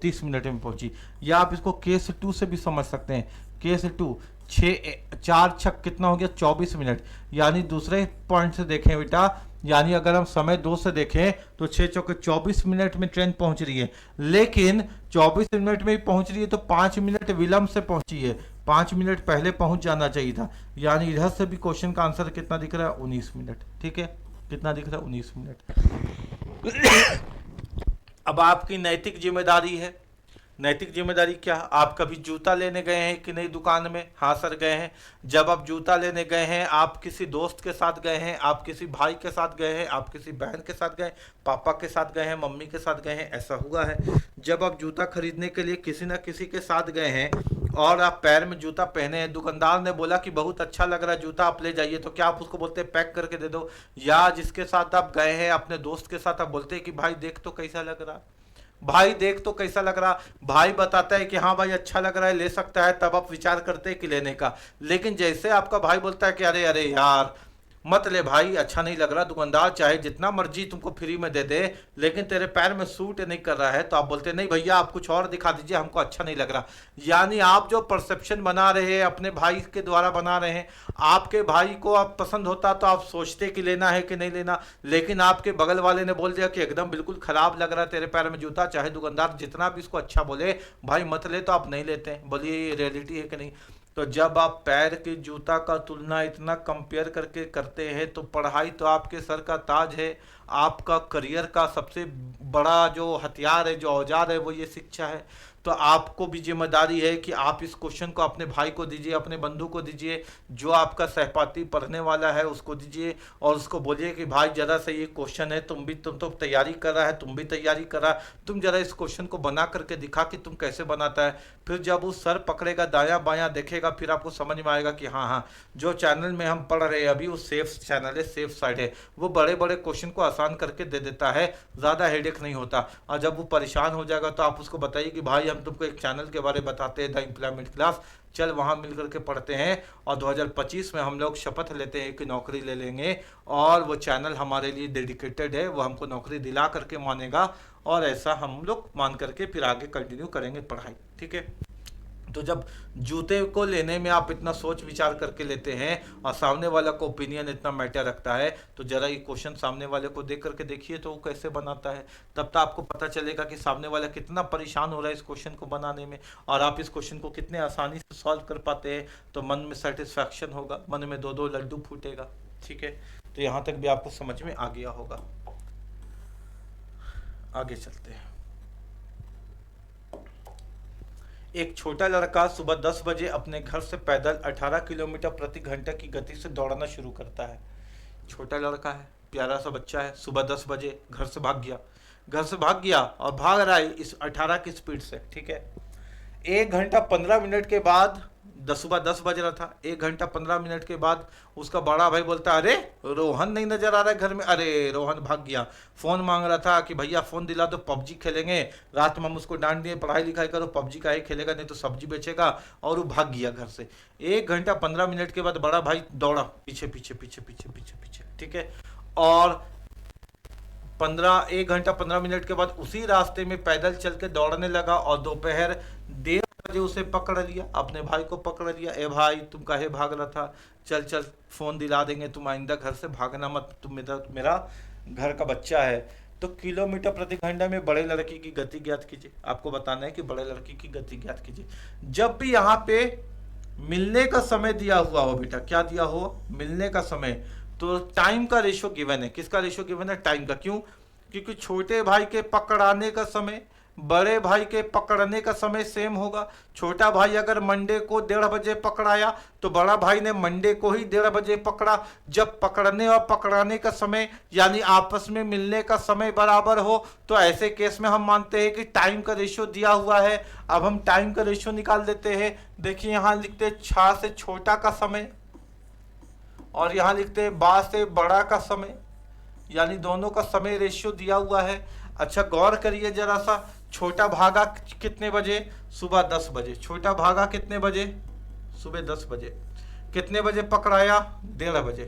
30 मिनट में पहुंची। या आप इसको केस 2 से भी समझ सकते हैं। केस 2, 4 छक कितना हो गया 24 मिनट, यानी दूसरे पॉइंट से देखें बेटा, यानी अगर हम समय 2 से देखें तो 6 चौके 24 मिनट में ट्रेन पहुंच रही है, लेकिन 24 मिनट में ही पहुंच रही है तो 5 मिनट विलंब से पहुंची है, 5 मिनट पहले पहुंच जाना चाहिए था। यानी इधर से भी क्वेश्चन का आंसर कितना दिख रहा है, 19 मिनट, ठीक है। कितना दिख रहा है, 19 मिनट। अब आपकी नैतिक जिम्मेदारी है। नैतिक जिम्मेदारी क्या, आप कभी जूता लेने गए हैं कि नहीं दुकान में, हाँ सर गए हैं। जब आप जूता लेने गए हैं, आप किसी दोस्त के साथ गए हैं, आप किसी भाई के साथ गए हैं, आप किसी बहन के साथ गए, पापा के साथ गए हैं, मम्मी के साथ गए हैं, ऐसा हुआ है। जब आप जूता खरीदने के लिए किसी न किसी के साथ गए हैं और आप पैर में जूता पहने हैं, दुकानदार ने बोला कि बहुत अच्छा लग रहा है जूता, आप ले जाइए, तो क्या आप उसको बोलते हैं पैक करके दे दो, या जिसके साथ आप गए हैं अपने दोस्त के साथ आप बोलते हैं कि भाई देख तो कैसा लग रहा, भाई देख तो कैसा लग रहा, भाई बताता है कि हाँ भाई अच्छा लग रहा है ले सकता है, तब आप विचार करते हैं कि लेने का। लेकिन जैसे आपका भाई बोलता है कि अरे अरे यार मत ले भाई, अच्छा नहीं लग रहा, दुकानदार चाहे जितना मर्जी तुमको फ्री में दे दे, लेकिन तेरे पैर में सूट नहीं कर रहा है, तो आप बोलते नहीं भैया आप कुछ और दिखा दीजिए, हमको अच्छा नहीं लग रहा। यानी आप जो परसेप्शन बना रहे हैं अपने भाई के द्वारा बना रहे हैं, आपके भाई को आप पसंद होता तो आप सोचते कि लेना है कि नहीं लेना, लेकिन आपके बगल वाले ने बोल दिया कि एकदम बिल्कुल खराब लग रहा है तेरे पैर में जूता, चाहे दुकानदार जितना भी इसको अच्छा बोले भाई मत ले, तो आप नहीं लेते। बोलिए ये रियलिटी है कि नहीं। तो जब आप पैर के जूता का तुलना इतना कंपेयर करके करते हैं, तो पढ़ाई तो आपके सर का ताज है, आपका करियर का सबसे बड़ा जो हथियार है, जो औजार है, वो ये शिक्षा है। तो आपको भी जिम्मेदारी है कि आप इस क्वेश्चन को अपने भाई को दीजिए, अपने बंधु को दीजिए, जो आपका सहपाठी पढ़ने वाला है उसको दीजिए, और उसको बोलिए कि भाई जरा से ये क्वेश्चन है, तुम तो तैयारी कर रहा है, तुम भी तैयारी कर रहा है, तुम जरा इस क्वेश्चन को बना करके दिखा कि तुम कैसे बनाता है। फिर जब वो सर पकड़ेगा, दायां बायां देखेगा, फिर आपको समझ में आएगा कि हाँ हाँ, जो चैनल में हम पढ़ रहे हैं अभी वो सेफ चैनल है, सेफ साइड है। वो बड़े बड़े क्वेश्चन को आसान करके दे देता है, ज़्यादा हेडेक नहीं होता। और जब वो परेशान हो जाएगा तो आप उसको बताइए कि भाई हम तुमको एक चैनल के बारे में बताते हैं, द एम्प्लॉयमेंट क्लास, चल वहाँ मिल करके पढ़ते हैं, और 2025 में हम लोग शपथ लेते हैं कि नौकरी ले लेंगे, और वो चैनल हमारे लिए डेडिकेटेड है, वो हमको नौकरी दिला करके मानेगा, और ऐसा हम लोग मान करके फिर आगे कंटिन्यू करेंगे पढ़ाई। ठीक है। तो जब जूते को लेने में आप इतना सोच विचार करके लेते हैं, और सामने वाला को ओपिनियन इतना मैटर रखता है, तो जरा ये क्वेश्चन सामने वाले को देख करके देखिए तो वो कैसे बनाता है। तब तक आपको पता चलेगा कि सामने वाला कितना परेशान हो रहा है इस क्वेश्चन को बनाने में, और आप इस क्वेश्चन को कितने आसानी से सॉल्व कर पाते हैं। तो मन में सेटिस्फैक्शन होगा, मन में दो दो लड्डू फूटेगा। ठीक है। तो यहाँ तक भी आपको समझ में आ गया होगा। आगे चलते हैं। एक छोटा लड़का सुबह 10 बजे अपने घर से पैदल 18 किलोमीटर प्रति घंटा की गति से दौड़ना शुरू करता है। छोटा लड़का है, प्यारा सा बच्चा है, सुबह 10 बजे घर से भाग गया, घर से भाग गया और भाग रहा है इस 18 की स्पीड से। ठीक है। 1 घंटा 15 मिनट के बाद, सुबह 10 बज रहा था, 1 घंटा 15 मिनट के बाद उसका बड़ा भाई बोलता है, अरे रोहन नहीं नजर आ रहा है घर में। अरे रोहन भाग गया, फोन मांग रहा था कि भैया फोन दिला दो, पबजी खेलेंगे। रात में हम उसको डांट दिए, पढ़ाई लिखाई करो, पबजी का ही खेलेगा, नहीं तो सब्जी बेचेगा, और वो भाग गया घर से। 1 घंटा 15 मिनट के बाद बड़ा भाई दौड़ा पीछे पीछे पीछे पीछे पीछे पीछे। ठीक है। और 1 घंटा 15 मिनट के बाद उसी रास्ते में पैदल चल के दौड़ने लगा, और दोपहर 1:30 बजे उसे पकड़ लिया, अपने भाई को पकड़ लिया। ए भाई तुम काहे भाग रहा था, चल चल फोन दिला देंगे, तुम आइंदा घर से भागना मत, तुम मेरा घर का बच्चा है। तो किलोमीटर प्रति घंटा में बड़े लड़की की गति ज्ञात कीजिए। आपको बताना है कि बड़े लड़की की गति ज्ञात कीजिए। जब भी यहाँ पे मिलने का समय दिया हुआ हो, बेटा क्या दिया हो, मिलने का समय, तो टाइम का रेशो गिवन है। किसका रेशो गिवन है, टाइम का। क्यों, क्योंकि छोटे भाई के पकड़ाने का समय बड़े भाई के पकड़ने का समय सेम होगा। छोटा भाई अगर मंडे को 1:30 बजे पकड़ाया, तो बड़ा भाई ने मंडे को ही 1:30 बजे पकड़ा। जब पकड़ने और पकड़ाने का समय यानी आपस में मिलने का समय बराबर हो, तो ऐसे केस में हम मानते हैं कि टाइम का रेशियो दिया हुआ है। अब हम टाइम का रेशियो निकाल देते हैं। देखिए यहाँ लिखते हैं छा से छोटा का समय, और यहाँ लिखते हैं बा से बड़ा का समय, यानी दोनों का समय रेशियो दिया हुआ है। अच्छा गौर करिए जरा सा, छोटा भागा कितने बजे, सुबह 10 बजे। छोटा भागा कितने बजे, सुबह 10 बजे। कितने बजे पकड़ाया, 1:30 बजे।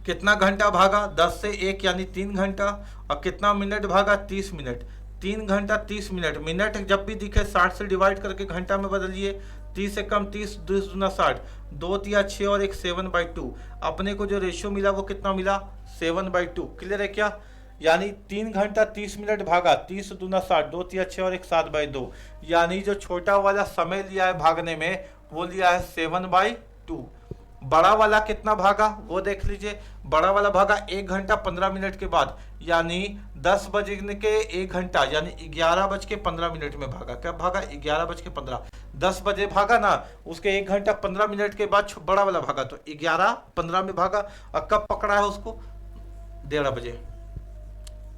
कितना घंटा भागा, 10 से 1 यानी 3 घंटा। और कितना मिनट भागा, 30 मिनट। 3 घंटा 30 मिनट। मिनट जब भी दिखे 60 से डिवाइड करके घंटा में बदलिए। 30 से कम 30, 2 दूना 60, 2 तिया 6 और 1 7/2। अपने को जो रेशियो मिला वो कितना मिला, 7/2। क्लियर है क्या, यानी 3 घंटा 30 मिनट भागा, 30 दूना 60, 2 तिया 6 और 1 7/2। यानी जो छोटा वाला समय लिया है भागने में, वो लिया है 7/2। बड़ा वाला कितना भागा वो देख लीजिए। बड़ा वाला भागा 1 घंटा 15 मिनट के बाद, यानी 10 बजे के 1 घंटा यानी 11:15 में भागा। कब भागा, 11:15। 10 बजे भागा ना, उसके 1 घंटा 15 मिनट के बाद बड़ा वाला भागा, तो 11:15 में भागा। और कब पकड़ा है उसको, 1:30 बजे।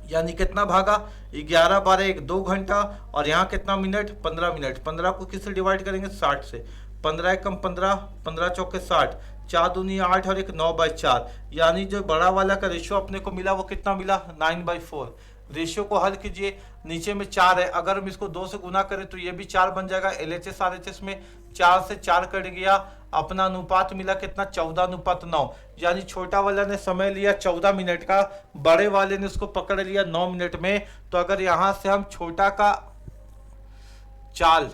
यानी कितना भागा, 11 12 1 2 घंटा। और यहाँ कितना मिनट, 15 मिनट। 15 को किससे डिवाइड करेंगे, 60 से। 15 एकम 15, 15 चौके 60, 4 दूनी 8 और 1 9/4। यानी जो बड़ा वाला का रेशियो अपने को मिला वो कितना मिला, 9/4। रेशियो को हल कीजिए, नीचे में 4 है, अगर हम इसको 2 से गुना करें तो ये भी 4 बन जाएगा। LHS RHS में 4 से 4 कट गया, अपना अनुपात मिला कितना, 14:9। यानी छोटा वाला ने समय लिया 14 मिनट का, बड़े वाले ने उसको पकड़ लिया 9 मिनट में। तो अगर यहां से हम छोटा का चाल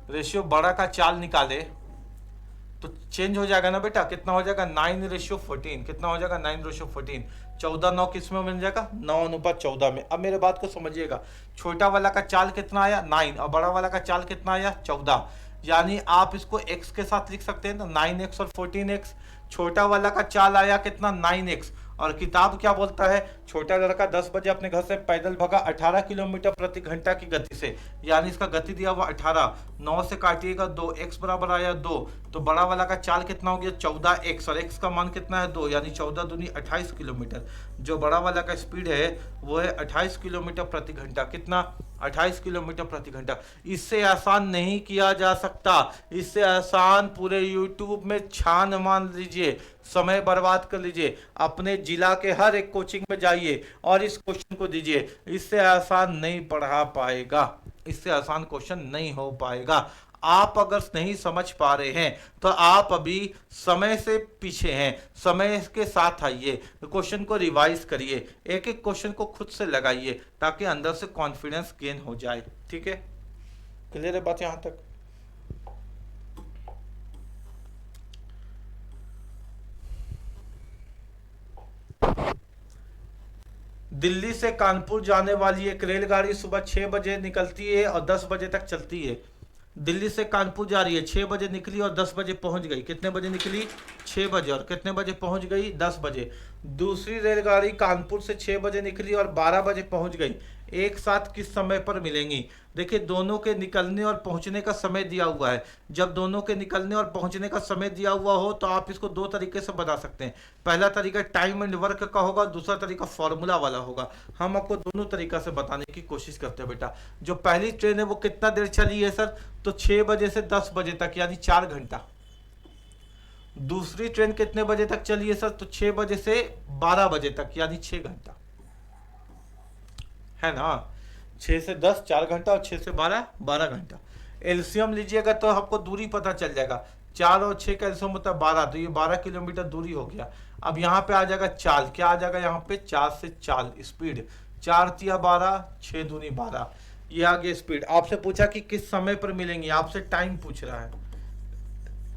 रेशियो बड़ा का चाल निकाले तो चेंज हो जाएगा ना बेटा, कितना हो जाएगा, 9:14। कितना हो जाएगा, 9:14। 14:9 किस में बन जाएगा, 9:14 में। अब मेरे बात को समझिएगा, छोटा वाला का चाल कितना आया, 9, और बड़ा वाला का चाल कितना आया, 14। यानी आप इसको x के साथ लिख सकते हैं ना, 9x और 14x। छोटा वाला का चाल आया कितना, 9x, और किताब क्या बोलता है, छोटा लड़का 10 बजे अपने घर से पैदल भगा 18 किलोमीटर प्रति घंटा की गति से, यानी इसका गति दिया हुआ 18, 9 से काटिएगा 2, x बराबर आया 2, तो बड़ा वाला का चाल कितना हो गया 14x, और x का मान कितना है 2, यानी 14 दूनी 28 किलोमीटर। जो बड़ा वाला का स्पीड है वो है 28 किलोमीटर प्रति घंटा। कितना, 28 किलोमीटर प्रति घंटा। इससे आसान नहीं किया जा सकता, इससे आसान पूरे यूट्यूब में छान मान लीजिए, समय बर्बाद कर लीजिए, अपने जिला के हर एक कोचिंग में जाइए और इस क्वेश्चन को दीजिए। इससे आसान नहीं पढ़ा पाएगा, इससे आसान क्वेश्चन नहीं हो पाएगा। आप अगर नहीं समझ पा रहे हैं तो आप अभी समय से पीछे हैं, समय के साथ आइए, क्वेश्चन को रिवाइज करिए, एक एक क्वेश्चन को खुद से लगाइए ताकि अंदर से कॉन्फिडेंस गेन हो जाए। ठीक है, क्लियर है बात यहां तक? दिल्ली से कानपुर जाने वाली एक रेलगाड़ी सुबह 6 बजे निकलती है और 10 बजे तक चलती है। दिल्ली से कानपुर जा रही है, 6 बजे निकली और 10 बजे पहुंच गई। कितने बजे निकली, 6 बजे, और कितने बजे पहुंच गई, 10 बजे। दूसरी रेलगाड़ी कानपुर से 6 बजे निकली और 12 बजे पहुंच गई। एक साथ किस समय पर मिलेंगी? देखिए, दोनों के निकलने और पहुंचने का समय दिया हुआ है। जब दोनों के निकलने और पहुंचने का समय दिया हुआ हो तो आप इसको दो तरीके से बता सकते हैं। पहला तरीका टाइम एंड वर्क का होगा, दूसरा तरीका फॉर्मूला वाला होगा। हम आपको दोनों तरीका से बताने की कोशिश करते हैं बेटा। जो पहली ट्रेन है वो कितना देर चली है सर, तो 6 बजे से 10 बजे तक, यानी 4 घंटा। दूसरी ट्रेन कितने बजे तक चली है सर, तो 6 बजे से 12 बजे तक, यानी 6 घंटा, है ना। 6 से 10 4 घंटा और 6 से 12 12 घंटा। एलसीएम लीजिएगा तो आपको दूरी पता चल जाएगा। 4 और 6 का एलसीएम होता है 12, तो ये 12 किलोमीटर दूरी हो गया। अब यहाँ पे आ जाएगा चाल, क्या आ जाएगा यहाँ पे, 4 से चाल स्पीड, 4 तिया 12, 6 दूनी 12, ये आ गया स्पीड। आपसे पूछा कि किस समय पर मिलेंगी, आपसे टाइम पूछ रहा है।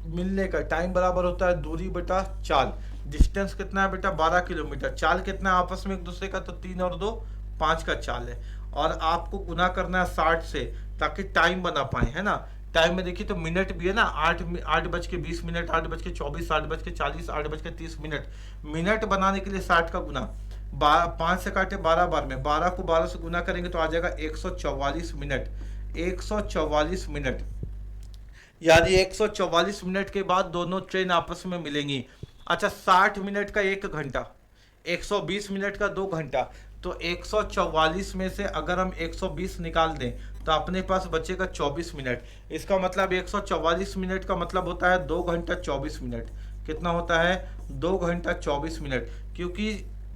मिलने का टाइम बराबर होता है दूरी बटा चाल। डिस्टेंस कितना है बेटा, 12 किलोमीटर। चाल कितना है आपस में एक दूसरे का, तो 3 और 2 5 का चाल है। और आपको गुना करना है 60 से ताकि टाइम बना पाए, है ना। टाइम में देखिए तो मिनट भी है ना, 8:20, 8:24, 8:40, 8:30। मिनट बनाने के लिए 60 का गुना, 5 से काटे 12 बार में, 12 को 12 से गुना करेंगे तो आ जाएगा 144 मिनट। 144 मिनट, यानी 144 मिनट के बाद दोनों ट्रेन आपस में मिलेंगी। अच्छा, 60 मिनट का 1 घंटा, 120 मिनट का 2 घंटा, तो 144 में से अगर हम 120 निकाल दें तो अपने पास बचेगा 24 मिनट। इसका मतलब 144 मिनट का मतलब होता है 2 घंटा 24 मिनट। कितना होता है, 2 घंटा 24 मिनट, क्योंकि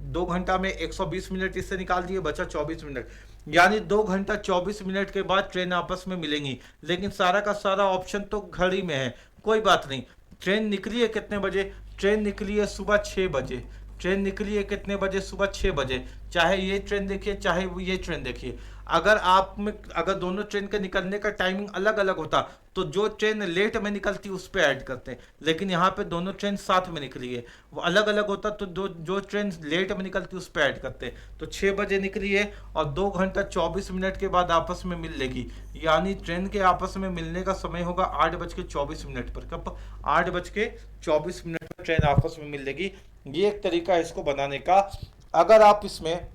2 घंटा में 120 मिनट इससे निकाल दिए, बचा 24 मिनट, यानी 2 घंटा 24 मिनट के बाद ट्रेन आपस में मिलेंगी। लेकिन सारा का सारा ऑप्शन तो घड़ी में है, कोई बात नहीं। ट्रेन निकली है कितने बजे, ट्रेन निकली है सुबह 6 बजे। ट्रेन निकली है कितने बजे, सुबह 6 बजे। चाहे ये ट्रेन देखिए चाहे वो ये ट्रेन देखिए, अगर दोनों ट्रेन के निकलने का टाइमिंग अलग अलग होता तो जो ट्रेन लेट में निकलती उस पर ऐड करते हैं। लेकिन यहाँ पे दोनों ट्रेन साथ में निकली है, वो अलग अलग होता तो जो ट्रेन लेट में निकलती उस पर ऐड करते हैं। तो 6 बजे निकली है और 2 घंटा 24 मिनट के बाद आपस में मिल लेगी, यानी ट्रेन के आपस में मिलने का समय होगा 8:24 पर। कब, 8:24 पर ट्रेन आपस में मिल लेगी। ये एक तरीका है इसको बनाने का। अगर आप इसमें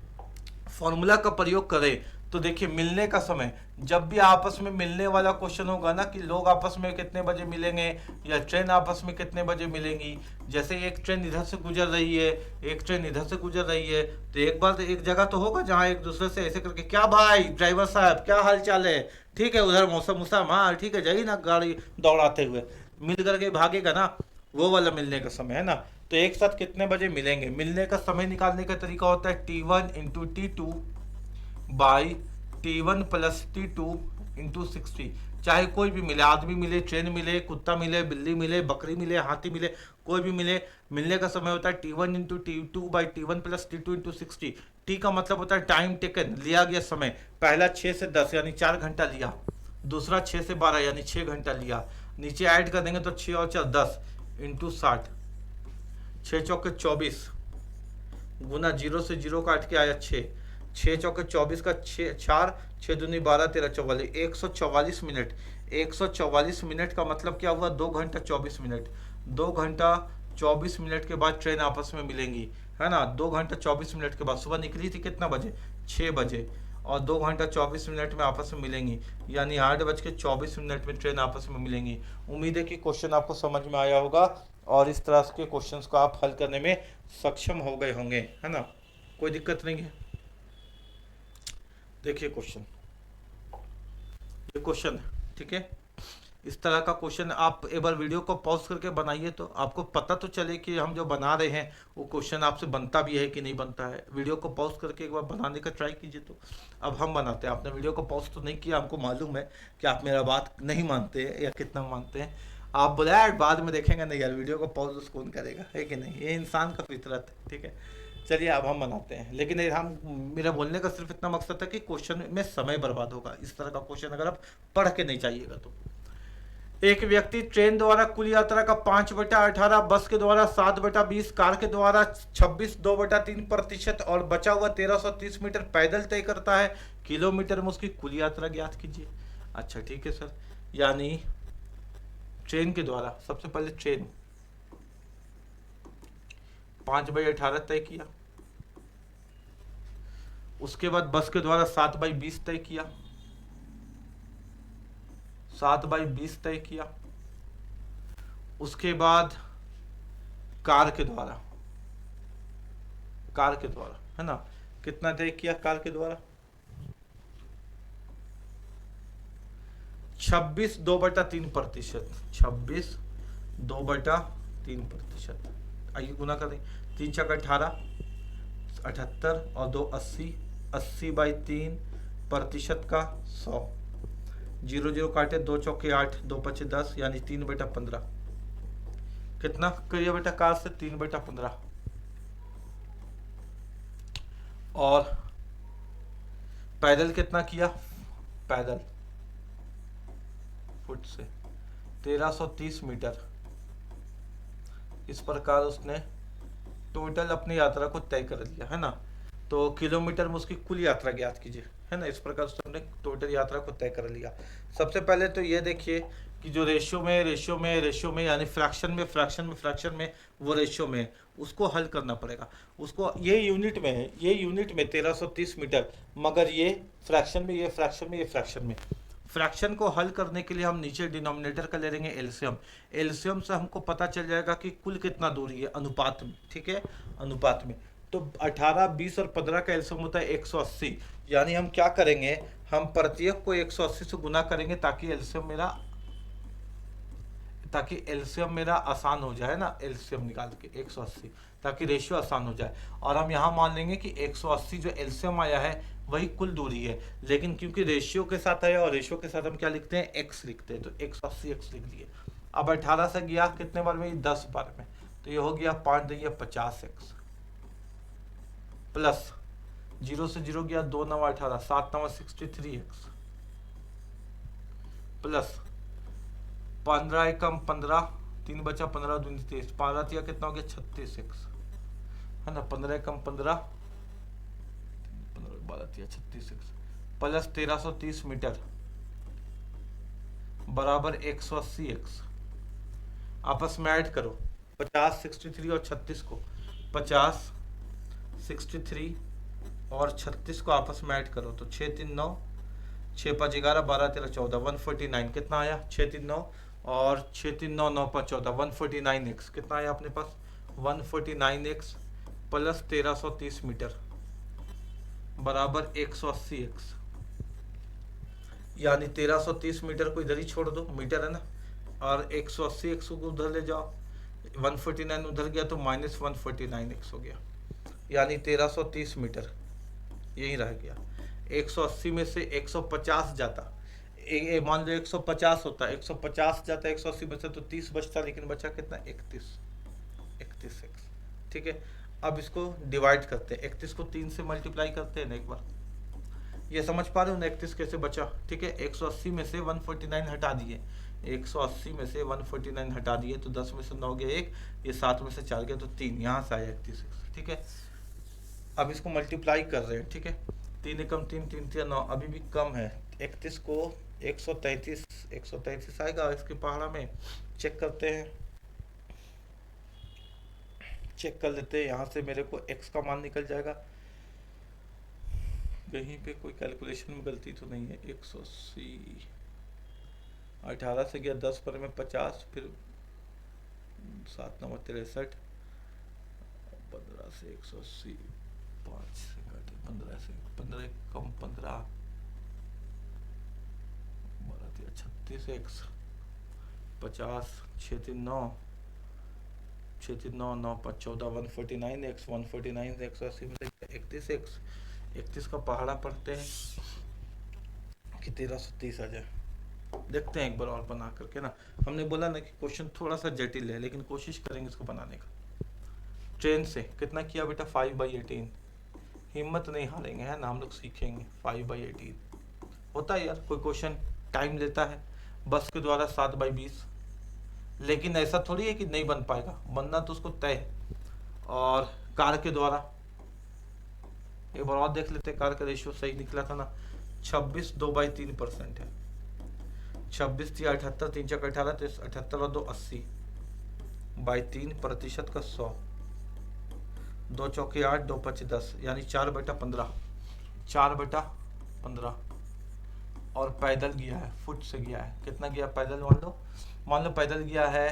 फॉर्मूला का प्रयोग करें तो देखिए, मिलने का समय, जब भी आपस में मिलने वाला क्वेश्चन होगा ना कि लोग आपस में कितने बजे मिलेंगे या ट्रेन आपस में कितने बजे मिलेंगी, जैसे एक ट्रेन इधर से गुजर रही है, एक ट्रेन इधर से गुजर रही है, तो एक बार एक जगह तो होगा जहाँ एक दूसरे से ऐसे करके, क्या भाई ड्राइवर साहब क्या हाल चाल है, ठीक है, उधर मौसम मौसम, हाँ ठीक है, जाइए ना गाड़ी दौड़ाते हुए, मिल करके भागेगा ना, वो वाला मिलने का समय है ना। तो एक साथ कितने बजे मिलेंगे, मिलने का समय निकालने का तरीका होता है T1 into T2 by T1 plus T2 into 60। चाहे कोई भी मिले, आदमी मिले, ट्रेन मिले, कुत्ता मिले, बिल्ली मिले, बकरी मिले, हाथी मिले, कोई भी मिले, मिलने का समय होता है T1 into T2 by T1 plus T2 into 60। T का मतलब होता है टाइम टेकन, लिया गया समय। पहला 6 से 10 यानी 4 घंटा लिया, दूसरा 6 से 12 यानी 6 घंटा लिया, नीचे ऐड कर देंगे तो 6 और 4 10 इंटू 60, 6 चौके 24 गुना 0 से 0 काट के आया 6, 6 चौके 24 का 4, 6 दूनी 12 13 44, 144 मिनट। 144 मिनट का मतलब क्या हुआ, 2 घंटा 24 मिनट। 2 घंटा 24 मिनट के बाद ट्रेन आपस में मिलेंगी, है ना। 2 घंटा 24 मिनट के बाद सुबह निकली थी कितना बजे, 6 बजे, और 2 घंटा 24 मिनट में आपस में मिलेंगी, यानी 8 बज के 24 मिनट में ट्रेन आपस में मिलेंगी। उम्मीद है कि क्वेश्चन आपको समझ में आया होगा और इस तरह के क्वेश्चंस को आप हल करने में सक्षम हो गए होंगे, है ना, कोई दिक्कत नहीं है। देखिए क्वेश्चन, ये क्वेश्चन है, ठीक है। इस तरह का क्वेश्चन आप एक बार वीडियो को पॉज करके बनाइए तो आपको पता तो चले कि हम जो बना रहे हैं वो क्वेश्चन आपसे बनता भी है कि नहीं बनता है। वीडियो को पॉज करके एक बार बनाने का ट्राई कीजिए। तो अब हम बनाते हैं। आपने वीडियो को पॉज तो नहीं किया, हमको मालूम है कि आप मेरा बात नहीं मानते हैं या कितना मानते हैं। आप बोले यार बाद में देखेंगे, नहीं यार वीडियो को पॉज उसको कौन करेगा, है कि नहीं, ये इंसान का फितरत है, ठीक है। चलिए अब हम बनाते हैं, लेकिन ये हम, मेरा बोलने का सिर्फ इतना मकसद है कि क्वेश्चन में समय बर्बाद होगा इस तरह का क्वेश्चन अगर आप पढ़ के नहीं चाहिएगा तो। एक व्यक्ति ट्रेन द्वारा कुल यात्रा का 5/18, बस के द्वारा 7/20, कार के द्वारा 26 2/3% और बचा हुआ 1330 मीटर पैदल तय करता है। किलोमीटर में उसकी कुल यात्रा ज्ञात कीजिए। अच्छा ठीक है सर, यानी ट्रेन के द्वारा सबसे पहले ट्रेन 5/18 तय किया, उसके बाद बस के द्वारा 7/20 तय किया, 7/20 तय किया, उसके बाद कार के द्वारा, कार के द्वारा, है ना, कितना तय किया कार के द्वारा, 26 2/3%, 26 2/3%। आइए गुना करें, 3 × 18, 78 और 2 80, 80/3% का 100, 0 0 काटे, 2 चौके 8, 2 पचे 10, यानी 3/15। कितना करिए बेटा कार से, 3/15। और पैदल कितना किया, पैदल फुट से 1330 मीटर। इस प्रकार उसने टोटल अपनी यात्रा को तय कर लिया, है ना। तो किलोमीटर में उसकी कुल यात्रा ज्ञात कीजिए, है ना। इस प्रकार से हमने टोटल यात्रा को तय कर लिया। सबसे पहले तो ये देखिए कि जो रेशियो में यानी फ्रैक्शन में वो रेशियो में उसको हल करना पड़ेगा। उसको ये यूनिट में है, ये यूनिट में 1330 मीटर, मगर ये फ्रैक्शन में, ये फ्रैक्शन में, ये फ्रैक्शन में। फ्रैक्शन को हल करने के लिए हम नीचे डिनोमिनेटर का ले लेंगे एलसीएम। एलसीएम से हमको पता चल जाएगा कि कुल कितना दूरी है अनुपात में, ठीक है, अनुपात में। तो 18 20 और 15 का एलसीएम होता है 180, यानी हम क्या करेंगे, हम प्रत्येक को 180 से गुना करेंगे ताकि एलसीएम मेरा आसान हो जाए ना, एलसीएम निकाल के 180, ताकि रेशियो आसान हो जाए। और हम यहाँ मान लेंगे कि 180 जो एलसीएम आया है वही कुल दूरी है, लेकिन क्योंकि रेशियो के साथ आया और रेशियो के साथ हम क्या लिखते हैं, एक्स लिखते हैं, तो 180 एक्स लिख दिए। अब 18 से गया कितने बार में, 10 बार में, तो ये हो गया 5 × 50 एक्स, प्लस 0 से 0 गया, 2 9 18, 7 9 63 एक्स, प्लस 15 एकम 15, 3 बचा 15 दूनी 23, 15 कितना हो गया 36 एक्स, है ना। 15 एकम 15, 12 36 एक्स, प्लस 1330 मीटर बराबर 180 एक्स। आपस में ऐड करो 50 63 और 36 को, 50 63 और 36 को आपस में ऐड करो तो 6 3 9, 6 5 11, 12 13 14, 149 कितना आया, 6 3 9 और 6 3 9 9 5 14, 149 एक्स कितना आया अपने पास, 149 एक्स प्लस 1330 मीटर बराबर 180 एक्स। यानी 1330 मीटर को इधर ही छोड़ दो, मीटर है ना, और 180 एक्स को उधर ले जाओ, 149 उधर गया तो माइनस 149 एक्स हो गया, यानी 1330 मीटर यही रह गया। 180 में से 150 जाता, मान लो 150 होता, 150 जाता 180 में से तो 30 बचता, लेकिन बचा कितना, 31 एक्स, ठीक है। अब इसको डिवाइड करते हैं, 31 को 3 से मल्टीप्लाई करते हैं ना एक बार, ये समझ पा रहे हो ना 31 कैसे बचा, ठीक है। 180 में से 149 हटा दिए, 180 में से 149 हटा दिए तो 10 में से 9 गया 1, ये 7 में से 4 गया तो 3, यहाँ से आया 31, ठीक है। अब इसको मल्टीप्लाई कर रहे हैं, ठीक है, 3 एकम 3, 3 3 9, अभी भी कम है। 31 को 133 आएगा इसके पहाड़ा में, चेक करते हैं चेक कर लेते हैं, यहाँ से मेरे को x का मान निकल जाएगा, कहीं पे कोई कैलकुलेशन में गलती तो नहीं है। 180, 18 से गया 10 पर में 50, फिर 7×9 = 63, 15 से 180, 5 से काटे 15 से 15 कम 15, 36 x 50, 6×3 = 9, 6×3 = 9, 9 × 5 = 14, 149 x, 149 से 180 में से 31 x, 31 का पहाड़ा पढ़ते हैं कि 1330 आ जाए। देखते हैं एक बार और बना करके ना। हमने बोला ना कि क्वेश्चन थोड़ा सा जटिल है, लेकिन कोशिश करेंगे इसको बनाने का। ट्रेन से कितना किया बेटा? 5/18। हिम्मत नहीं हारेंगे, है ना, हम लोग सीखेंगे। 5/18 होता है यार, कोई क्वेश्चन टाइम लेता है। बस के द्वारा 7/20, लेकिन ऐसा थोड़ी है कि नहीं बन पाएगा, बनना तो उसको तय है। और कार के द्वारा एक बार और देख लेते हैं, कार का रेशियो सही निकला था ना, 26 2/3% है। 26 × 78, 3 × 18, तो 78 और 2 80, 3/3% का 100, 2 चौके 8, 2 5 10, यानी 4/15, 4/15। और पैदल गया है, फुट से गया है, कितना गया पैदल? मान लो पैदल गया है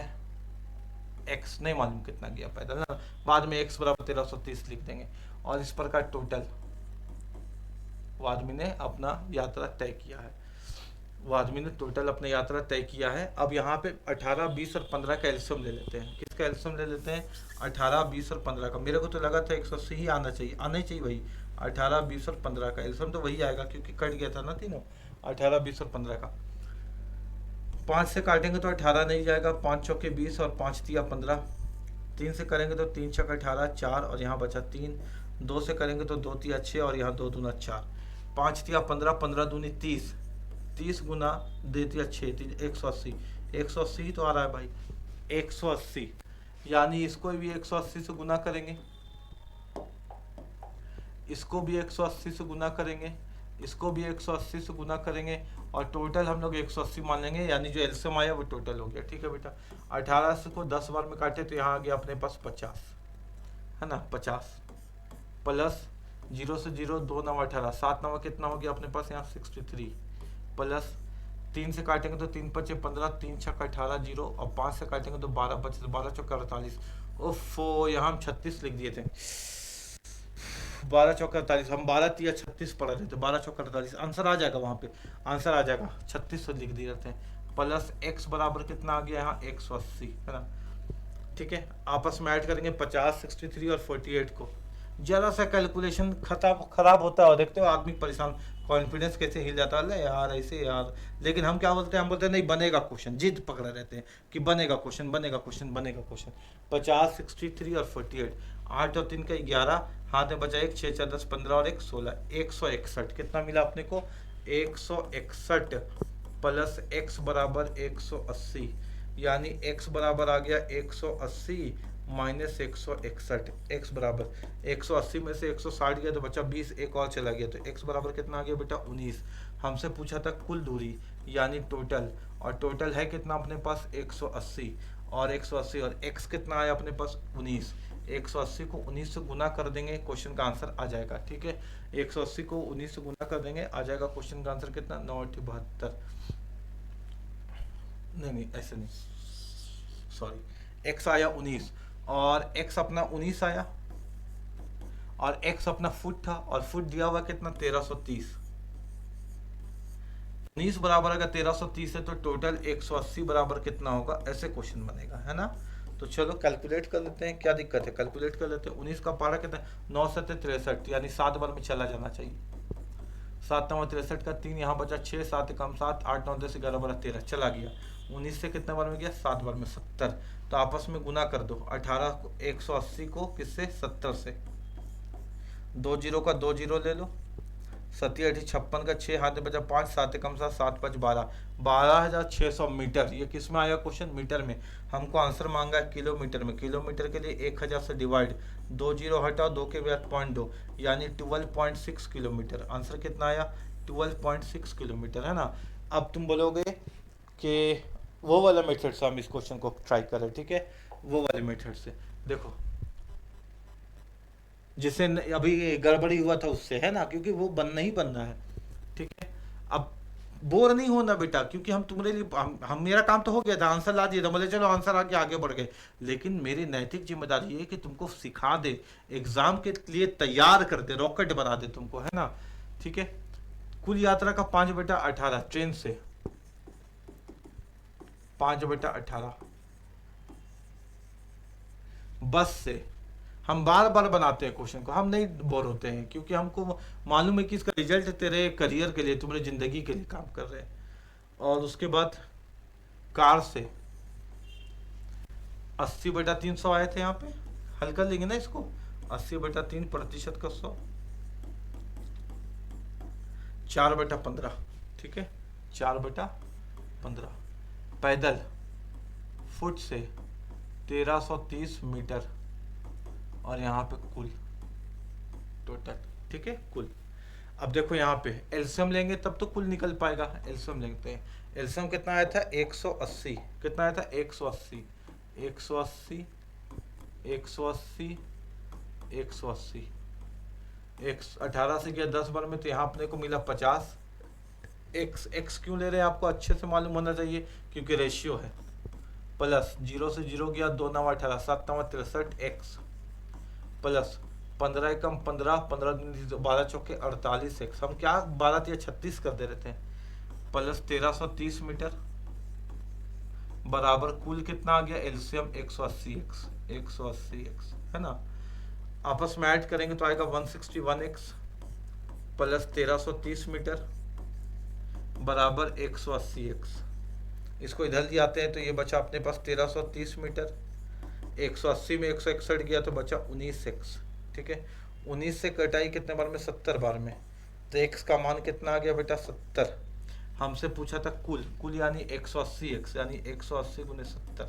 x, नहीं मालूम कितना गया पैदल ना, बाद में x = 1330 लिख देंगे। और इस पर का टोटल वो आदमी ने अपना यात्रा तय किया है, वो आदमी ने टोटल अपनी यात्रा तय किया है। अब यहाँ पे 18, 20 और 15 का एल्सियम ले लेते हैं। किसका एल्सियम ले लेते हैं? 18, 20 और 15 का। मेरे को तो लगा था 180 ही आना चाहिए, आना ही चाहिए वही। 18, 20 और 15 का एल्सियम तो वही आएगा, क्योंकि कट गया था ना तीनों। 18, 20 और 15 का 5 से काटेंगे तो 18 नहीं जाएगा, 5 चौके 20 और 5 तिया 15। 3 से करेंगे तो 3 छक्का 18, 4 और यहाँ बचा 3। 2 से करेंगे तो 2 तिया 6 और यहाँ 2 दूना 4। 5 तिया 15, 15 दूनी 30, 30 गुना 2 तिया 6, 180। 180 तो आ रहा है भाई, 180। यानी इसको भी 180 से गुना करेंगे, इसको भी 180 से गुना करेंगे, इसको भी 180 से गुना करेंगे, और टोटल हम लोग 180 मान लेंगे, यानी जो एल्सियम आया वो टोटल हो गया। ठीक है बेटा, 18 से को 10 बार में काटे तो यहाँ आ गया अपने पास 50, है ना, 50 प्लस 0 से 0, 2 9 18, 7 9 कितना हो गया अपने पास यहाँ 63, प्लस 3 से काटेंगे तो 3 5 15, 3 6 18 0, और 5 से काटेंगे तो 12 बचे, 12 चौका 48। ओफो, यहाँ हम 36 लिख दिए थे। 12 चौका 48, हम 12 तिया 36 पढ़ रहे थे, 12 चौका 48 आंसर आ जाएगा, वहाँ पे आंसर आ जाएगा, 36 लिख दिए रहते हैं। प्लस x बराबर कितना आ गया यहाँ 180, है ना। ठीक है, आपस में ऐड करेंगे 50, 63 और 48 को। जरा सा कैलकुलेशन खराब होता है, देखते हो आदमी परेशान, कॉन्फिडेंस कैसे हिल जाता है यार, ऐसे यार। लेकिन हम क्या बोलते हैं? हम बोलते हैं नहीं बनेगा क्वेश्चन, जिद पकड़े रहते हैं कि बनेगा क्वेश्चन, बनेगा क्वेश्चन, बनेगा क्वेश्चन। 50, 63 और 48, 8 और 3 का 11, हाथ में बचा 1, 6 4 10 15 और 1 16, 161। कितना मिला अपने को? 161 प्लस x बराबर 180, यानी x बराबर आ गया 180 माइनस 161। x बराबर 180 में से 160 गया तो बचा 20, एक और चला गया, तो x बराबर कितना आ गया बेटा 19। हमसे पूछा था कुल दूरी, यानी टोटल, और टोटल है कितना अपने पास 180, और 180 और x कितना आया अपने पास 19। 180 को 19 से गुना कर देंगे, क्वेश्चन का आंसर आ जाएगा। ठीक है, 180 को 19 से गुना कर देंगे, आ जाएगा क्वेश्चन का आंसर कितना 9 8 72। नहीं ऐसे नहीं, सॉरी, x आया 19 और x अपना 19 आया, और x अपना फुट था, और फुट दिया हुआ कितना 1330। 19 बराबर अगर 1330 है तो टोटल 180 बराबर कितना होगा, ऐसे क्वेश्चन बनेगा, है ना। तो चलो कैलकुलेट कर लेते हैं, क्या दिक्कत है, कैलकुलेट कर लेते हैं। 19 का पारा कितना है 9 7 63, यानी 7 बार में चला जाना चाहिए। 7 9 63 का 3 यहाँ बचा 6, 7 कम 7, 8 9 10 11 12 13, चला गया। 19 से कितने बार में गया 7 बार में 70, तो आपस में गुना कर दो 18 180 को किससे 70 से, 2 जीरो का 2 जीरो ले लो, 7 8 56 का 6, हाथ में बचा 5, 7 कम 7 7 5 12, 12,600 मीटर। ये किस में आया क्वेश्चन? मीटर में। हमको आंसर मांगा है किलोमीटर में, किलोमीटर के लिए 1000 से डिवाइड, 2 जीरो हटाओ, 2 के बाद 0.2, यानी 12.6 किलोमीटर। आंसर कितना आया 12.6 किलोमीटर, है ना। अब तुम बोलोगे कि वो वाला मेथड से हम इस क्वेश्चन को ट्राई करें, ठीक है, वो वाले मेथड से। देखो जिससे अभी गड़बड़ी हुआ था उससे, है ना, क्योंकि वो नहीं बनना है। ठीक है। अब बोर नहीं होना बेटा, क्योंकि हम तुम्हारे लिए हम मेरा काम तो हो गया था, आंसर ला दिया था, बोले चलो आंसर आके आगे बढ़ गए। लेकिन मेरी नैतिक जिम्मेदारी है कि तुमको सिखा दे, एग्जाम के लिए तैयार कर दे, रॉकेट बना दे तुमको, है ना। ठीक है। कुल यात्रा का 5/18 ट्रेन से, 5/18 बस से। हम बार बार बनाते हैं क्वेश्चन को, हम नहीं बोर होते हैं, क्योंकि हमको मालूम है कि इसका रिजल्ट तेरे करियर के लिए, तुम्हारी जिंदगी के लिए काम कर रहे हैं। और उसके बाद कार से 80/300 आए थे यहाँ पे, हल कर लेंगे ना इसको। 80/3 प्रतिशत का 100, 4/15। ठीक है, 4/15। पैदल, फुट से 1330 मीटर, और यहाँ पे कुल टोटल। ठीक है, कुल। अब देखो यहाँ पे एल्सियम लेंगे तब तो कुल निकल पाएगा, एल्सियम लेते हैं। एल्सियम कितना आया था 180, कितना आया था 180, 180, 180, 180, 18 से किया 10 बार में, तो यहाँ अपने को मिला 50। एक्स एक्स क्यों ले रहे हैं आपको अच्छे से मालूम होना चाहिए, क्योंकि रेशियो है। प्लस 0 से 0 गया, 2×9 = 18, 7×9 = 63 एक्स, प्लस 15×1 = 15, 15×12 = 48 एक्स। हम क्या 12 या 36 कर दे रहे थे, प्लस 1330 मीटर, बराबर कुल कितना आ गया एलसीएम 180 एक्स, 180 एक्स, है ना। आपस में ऐड करेंगे तो आएगा 161 एक्स, प्लस 1330 मीटर, बराबर 180 एक्स। इसको इधर ले आते हैं तो ये बचा अपने पास 1330 मीटर, 180 में 161 गया तो बचा 19 एक्स। ठीक है, 19 से कटाई कितने बार में, 70 बार में, तो एक्स का मान कितना आ गया बेटा 70। हमसे पूछा था कुल, कुल यानी 180 एक्स, यानी 180 × 70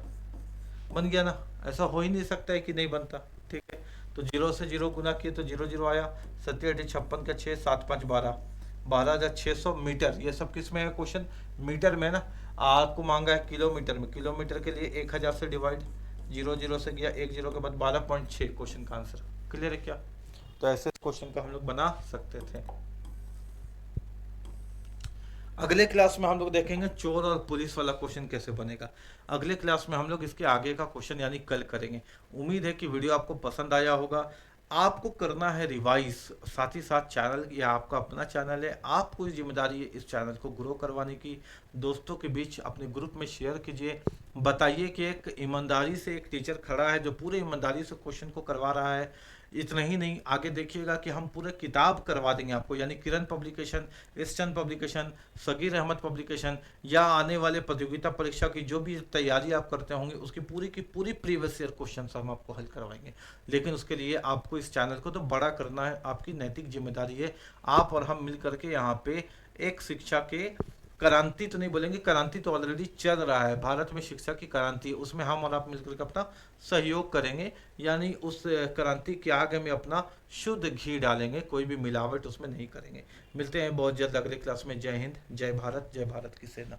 बन गया ना। ऐसा हो ही नहीं सकता है कि नहीं बनता। ठीक है, तो 0 से 0 गुना किए तो 0 0 आया, 70 56 का 6, 7 5 12, 12,600 मीटर। ये सब किस में है क्वेश्चन, मीटर में ना। आपको मांगा है किलोमीटर में, किलोमीटर के लिए 1000 से डिवाइड, 0 0 से गया, 1 0 के बाद 12.6 क्वेश्चन का आंसर। क्लियर है क्या। तो ऐसे क्वेश्चन का हम लोग बना सकते थे। अगले क्लास में हम लोग देखेंगे चोर और पुलिस वाला क्वेश्चन कैसे बनेगा। अगले क्लास में हम लोग इसके आगे का क्वेश्चन यानी कल करेंगे। उम्मीद है कि वीडियो आपको पसंद आया होगा। आपको करना है रिवाइज, साथ ही साथ चैनल, यह आपका अपना चैनल है, आपको जिम्मेदारी है इस चैनल को ग्रो करवाने की। दोस्तों के बीच अपने ग्रुप में शेयर कीजिए, बताइए कि एक ईमानदारी से एक टीचर खड़ा है जो पूरे ईमानदारी से क्वेश्चन को करवा रहा है। इतना ही नहीं, आगे देखिएगा कि हम पूरे किताब करवा देंगे आपको, यानी Kiran publication, eastern publication, Sagir Ahmad publication, या आने वाले प्रतियोगिता परीक्षा की जो भी तैयारी आप करते होंगे उसकी पूरी की पूरी प्रीवियस ईयर क्वेश्चन हम आपको हल करवाएंगे। लेकिन उसके लिए आपको इस चैनल को तो बड़ा करना है, आपकी नैतिक जिम्मेदारी है। आप और हम मिल करके यहाँ पे एक शिक्षा के क्रांति तो नहीं बोलेंगे, क्रांति तो ऑलरेडी चल रहा है, भारत में शिक्षा की क्रांति है, उसमें हम और आप मिलकर के अपना सहयोग करेंगे। यानी उस क्रांति के आगे में अपना शुद्ध घी डालेंगे, कोई भी मिलावट उसमें नहीं करेंगे। मिलते हैं बहुत जल्द अगले क्लास में। जय हिंद, जय भारत, जय भारत की सेना।